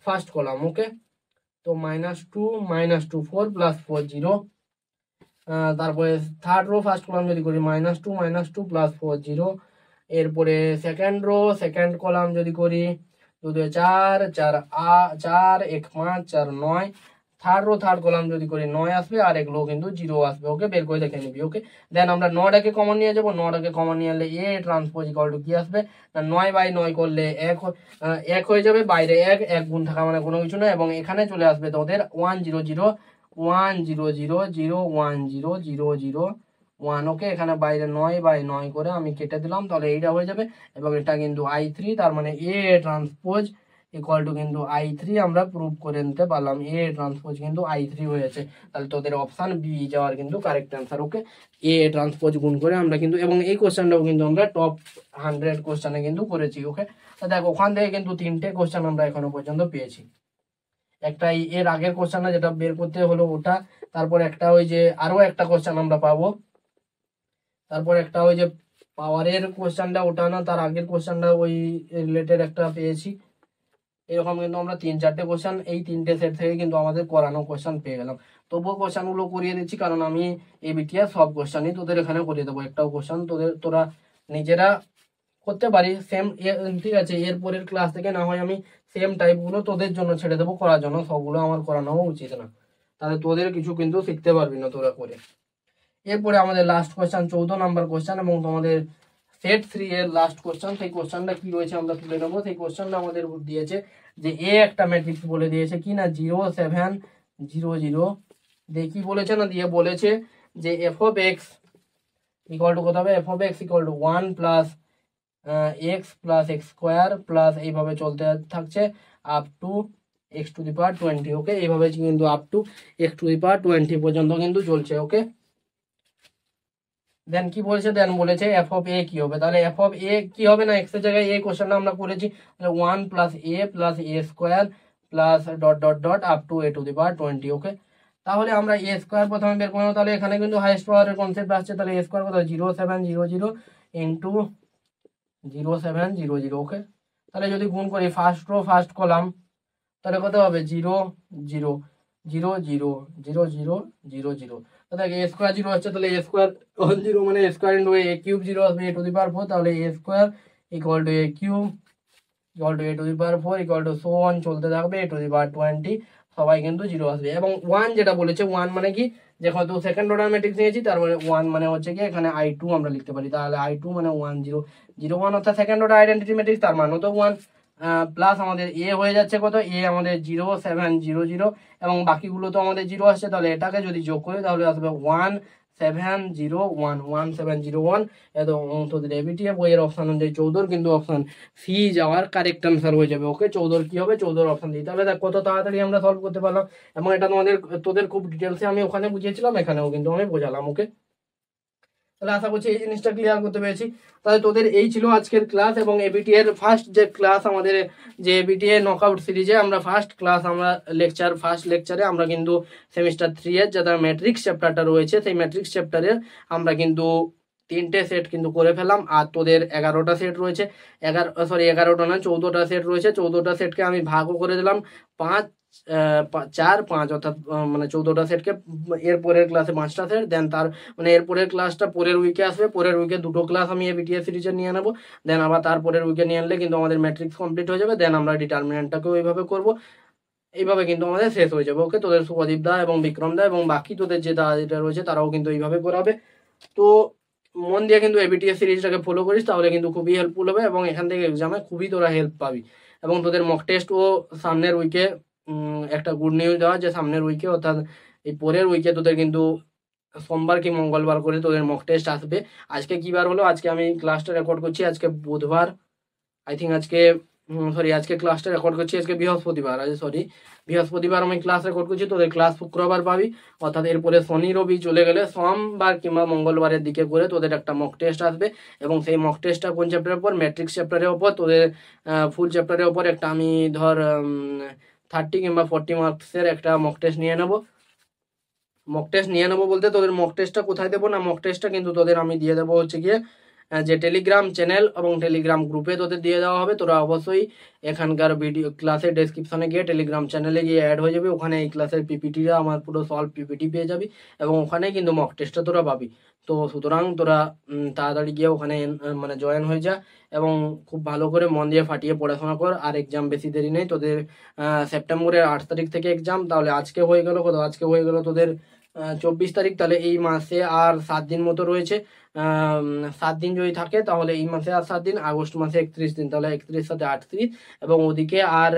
ফার্স্ট কলাম। ওকে, তো -2 -2 4 +4 0। তারপরে থার্ড রো ফার্স্ট কলাম যদি করি, -2 -2 +4 0। এরপরে সেকেন্ড রো সেকেন্ড কলাম যদি করি, 2 2 4 4 4 1 5 4 9। থার্ড রো থার্ড কলাম যদি করি 9 আসবে, আর এগুলো কিন্তু 0 আসবে। ওকে, বের করে দেখে নিবি। ওকে, দেন আমরা 9টাকে কমন নিয়ে যাবো, 9টাকে কমন নিয়ে এলে A ট্রান্সপোজ = কি আসবে না, 9/9 করলে 1 হয়ে যাবে, বাইরে 1 গুণ থাকা মানে কোনো কিছু নয়, এবং এখানে চলে আসবে তোদের 1 0 0 1 0 0 0 1 0 0 0 1। ওকে, এখানে বাইরে 9/9 করে আমি কেটে দিলাম, তাহলে এইটা হয়ে যাবে, এবং এটা কিন্তু I3, তার মানে A ট্রান্সপোজ = কিন্তু I3 আমরা প্রুভ করে নিতে পারলাম, A ট্রান্সপোজ কিন্তু I3 হয়েছে। তাহলে তোদের অপশন বি যাওয়ার কিন্তু correct answer. Okay, A transpose গুণ করে আমরা কিন্তু, এবং এই কোশ্চেনটাও কিন্তু আমরা টপ 100 কোশ্চেনে কিন্তু করেছি। ওকে, তো দেখো ওখান থেকে কিন্তু 3টে কোশ্চেন আমরা এখনো পর্যন্ত পেয়েছি। একটা এর আগের কোশ্চেনটা যেটা বের করতে হলো ওটা, তারপর একটা ওই যে আরো একটা কোশ্চেন আমরা পাবো, তারপর একটা ওই যে পাওয়ারের কোশ্চেনটা, ওটা না, তার আগের কোশ্চেনটা ওই রিলেটেড একটা পেয়েছি। এরকম কিন্তু আমরা 3-4টে কোশ্চেন এই 3টে সেট থেকে কিন্তু আমাদের করানো কোশ্চেন পেয়ে গেলাম। তবুও কোশ্চেনগুলো করিয়ে দিচ্ছি, কারণ আমি এবিটিআর সব কোশ্চেনই তোদের এখানে করিয়ে দেবো। একটাও কোশ্চেন তোরা নিজেরা করতে পারি সেম, ঠিক আছে। এরপরের ক্লাস থেকে না হয় আমি সেম টাইপগুলো তোদের জন্য ছেড়ে দেবো করার জন্য, সবগুলো আমার করানো উচিত না, তাহলে তোদের কিছু কিন্তু শিখতে পারবি না তোরা করে। এরপরে আমাদের লাস্ট কোশ্চেন 14 নাম্বার কোশ্চেন, এবং তোমাদের সেট 3 এর লাস্ট কোশ্চেন। সেই কোশ্চেনটা কি রয়েছে আমরা তুলে নেবো। সেই কোশ্চেনটা আমাদের দিয়েছে যে এ একটা ম্যাট্রিক্স বলে দিয়েছে কি না 0 7 0 0, দেখি বলেছে না, দিয়ে বলেছে যে F of X equal to কত হবে, F of X equal to 1 plus X plus X square plus এইভাবে চলতে থাকছে up to X to the power 20। Okay, এইভাবে কিন্তু up to X to the power 20 পর্যন্ত কিন্তু চলছে। ওকে, দেন কি বলছে, দেন বলেছে এফ অফ এ কি হবে। তাহলে এফ অফ এ কি হবে না, এক্স এর জায়গায় এ কোশ্চেনটা আমরা করেছি, তাহলে 1 plus A square plus dot dot dot up to A to the power 20। Okay, তাহলে আমরা এ স্কোয়ার প্রথমে বের করবো। তাহলে এখানে কিন্তু হাইয়েস্ট পাওয়ারের কনসেপ্ট আসছে, তাহলে এ স্কোয়ার কত 0 7 0 0 ইন্টু 0 7 0 0। ওকে, তাহলে যদি গুণ করি ফার্স্ট রো ফার্স্ট কলাম, তাহলে কত হবে 0 0 0 0 0 0 0 0। তাহলে এ স্কোয়ার 0 হচ্ছে, তাহলে এ স্কোয়ার 0 মানে A square into A cube 0 আসবে এ টু দি পাওয়ার 4, তাহলে A square equal to A cube equal to A to the power 4 equal to so on চলতে থাকবে এ টু দি পাওয়ার 20, সবাই কিন্তু 0 আসবে। এবং 1 যেটা বলেছে, 1 মানে কি, যখন তো সেকেন্ড অর্ডার ম্যাট্রিক্স নিয়েছি তার মানে 1 মানে হচ্ছে কি এখানে I2 আমরা লিখতে পারি, তাহলে I2 মানে 1 0 0 1 অর্থাৎ সেকেন্ড অর্ডার আইডেন্টিটি ম্যাট্রিক্স, তার মানও তো 1 প্লাস আমাদের এ হয়ে যাচ্ছে কত, এ আমাদের 0 7 0 0 এবং বাকিগুলো তো আমাদের 0 আসছে, তাহলে এটাকে যদি যোগ করি তাহলে আসবে 1 7 0 1 1 7 0 1। এবং তোদের এবিটিএ বইয়ের অপশন অনুযায়ী 14 কিন্তু অপশন সি যাওয়ার কারেক্ট আনসার হয়ে যাবে। ওকে, 14 কি হবে, 14 অপশন দিই। তাহলে দেখ কত তাড়াতাড়ি আমরা সলভ করতে পারলাম, এবং এটা তোদের খুব ডিটেলসে আমি ওখানে বুঝিয়েছিলাম, এখানেও কিন্তু আমি বোঝালাম। ওকে, তাহলে আশা করছি এই জিনিসটা ক্লিয়ার করতে পেরেছি। তাহলে তোদের এই ছিল আজকের ক্লাস, এবং এবিটি এর ফার্স্ট যে ক্লাস আমাদের, যে এবিটি এ নকআউট সিরিজে আমরা ফার্স্ট ক্লাস, আমরা ফার্স্ট লেকচারে আমরা কিন্তু সেমিস্টার 3 এর যেটা ম্যাট্রিক্স চ্যাপ্টারটা রয়েছে, সেই ম্যাট্রিক্স চ্যাপ্টারের আমরা কিন্তু 3টে সেট কিন্তু করে ফেলাম। আর তোদের 11টা সেট রয়েছে, 11টা না 14টা সেট রয়েছে। 14টা সেটকে আমি ভাগও করে দিলাম 5 4 5, অর্থাৎ মানে 14টা সেটকে এর পরের ক্লাসে 5টা সেট, দেন তার মানে এর পরের ক্লাসটা পরের উইকে আসবে, পরের উইকে 2টো ক্লাস আমি বিটিএস সিরিজে নিয়ে নেবো, দেন আবার তারপরের উইকে নিয়ে আনলে কিন্তু আমাদের ম্যাট্রিক্স কমপ্লিট হয়ে যাবে। দেন আমরা ডিটারমিনেন্টটাকেও এইভাবে করব, এইভাবে কিন্তু আমাদের শেষ হয়ে যাবে। ওকে, তোদের শুভদীপ দা এবং বিক্রম দা এবং বাকি তোদের যে দাদা রয়েছে তারাও কিন্তু এইভাবে করাবে। তো মন দিয়ে কিন্তু এবিটিএস সিরিজটাকে ফলো করিস, তাহলে কিন্তু খুবই হেল্পফুল হবে, এবং এখান থেকে এক্সামে খুবই তোরা হেল্প পাবি। এবং তোদের মক টেস্টও সামনের উইকে, একটা গুড নিউজ দেওয়া যে সামনের উইকে অর্থাৎ এই পরের উইকে তোদের কিন্তু সোমবার কি মঙ্গলবার করে তোদের মক টেস্ট আসবে। আজকে কি বার হলো, আজকে আমি ক্লাসটা রেকর্ড করছি আজকে বুধবার, আই থিঙ্ক আজকে আজকে ক্লাসটা রেকর্ড করছি আজকে বৃহস্পতিবার, বৃহস্পতিবার আমি ক্লাস রেকর্ড করছি। তোদের ক্লাস শুক্রবার পাবি, অর্থাৎ এরপরে শনি রবি চলে গেলে সোমবার কিংবা মঙ্গলবারের দিকে করে তোদের একটা মক টেস্ট আসবে। এবং সেই মক টেস্টটা কোন চ্যাপ্টারের উপর, ম্যাট্রিক্স চ্যাপ্টারের ওপর, তোদের ফুল চ্যাপ্টারের ওপর একটা আমি ধর 30 কিংবা 40 মার্কসের একটা মক টেস্ট নিয়ে নেবো। মক টেস্ট নিয়ে নেবো বলতে তোদের মক টেস্টটা কোথায় দেবো না, মক টেস্টটা কিন্তু তোদের আমি দিয়ে দেবো হচ্ছে গিয়ে যে টেলিগ্রাম চ্যানেল এবং টেলিগ্রাম গ্রুপে তোদের দিয়ে দেওয়া হবে। তোরা অবশ্যই এখানকার ভিডিও ক্লাসের ডেসক্রিপশনে গিয়ে টেলিগ্রাম চ্যানেলে গিয়ে অ্যাড হয়ে যাবে, ওখানে এই ক্লাসের পিপিটিরা আমার পুরো সলভ পিপিটি পেয়ে যাবি, এবং ওখানে কিন্তু মক টেস্টটা তোরা পাবি। তো সুতরাং তোরা তাড়াতাড়ি গিয়ে ওখানে মানে জয়েন হয়ে যা, এবং খুব ভালো করে মন দিয়ে ফাটিয়ে পড়াশোনা কর। আর এক্সাম বেশি দেরি নেই তোদের, সেপ্টেম্বরের 8 তারিখ থেকে এক্সাম, তাহলে আজকে হয়ে গেল কত, আজকে হয়ে গেল তোদের 24 তারিখ, তাহলে এই মাসে আর 7 দিন মতো রয়েছে। 7 দিন যদি থাকে তাহলে এই মাসে আর 7 দিন, আগস্ট মাসে 31 দিন, তাহলে 31 সাথে 38, এবং ওদিকে আর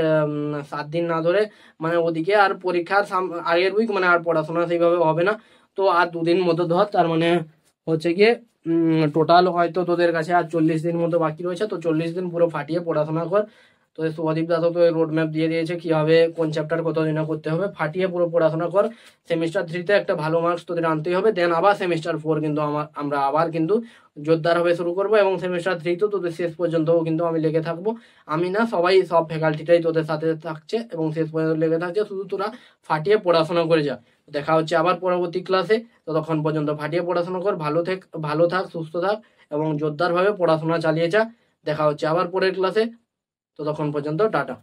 7 দিন না ধরে, মানে ওদিকে আর পরীক্ষার আগের উইক মানে আর পড়াশোনা সেইভাবে হবে না। তো আর 2 দিন মতো ধর, তার মানে হচ্ছে গিয়ে টোটাল হয়তো তোদের কাছে আর 40 দিন মতো বাকি রয়েছে। তো 40 দিন পুরো ফাটিয়ে পড়াশোনা কর। তো শুভদীপ দাদা তো রোড ম্যাপ দিয়ে দিয়েছে কিভাবে কোন চ্যাপ্টার কত দিনে করতে হবে, ফাটিয়ে পুরো পড়াশোনা কর। সেমিস্টার 3-তে একটা ভালো মার্কস তোদের আনতেই হবে, দেন আবার সেমিস্টার 4 কিন্তু আমরা আবার কিন্তু জোরদার হবে শুরু করবো, এবং সেমিস্টার 3 তো তোদের শেষ পর্যন্তও কিন্তু আমি লেগে থাকবো। আমি না, সবাই সব ফ্যাকাল্টিটাই তোদের সাথে থাকছে এবং শেষ পর্যন্ত লেগে থাকছে, শুধু তোরা ফাটিয়ে পড়াশোনা করে যা। দেখা হচ্ছে আবার পরবর্তী ক্লাসে, ততক্ষণ পর্যন্ত ফাটিয়ে পড়াশোনা কর, ভালো থাক, সুস্থ থাক, এবং জোরদারভাবে পড়াশোনা চালিয়ে যা। দেখা হচ্ছে আবার পরের ক্লাসে, ততক্ষণ পর্যন্ত টাটা।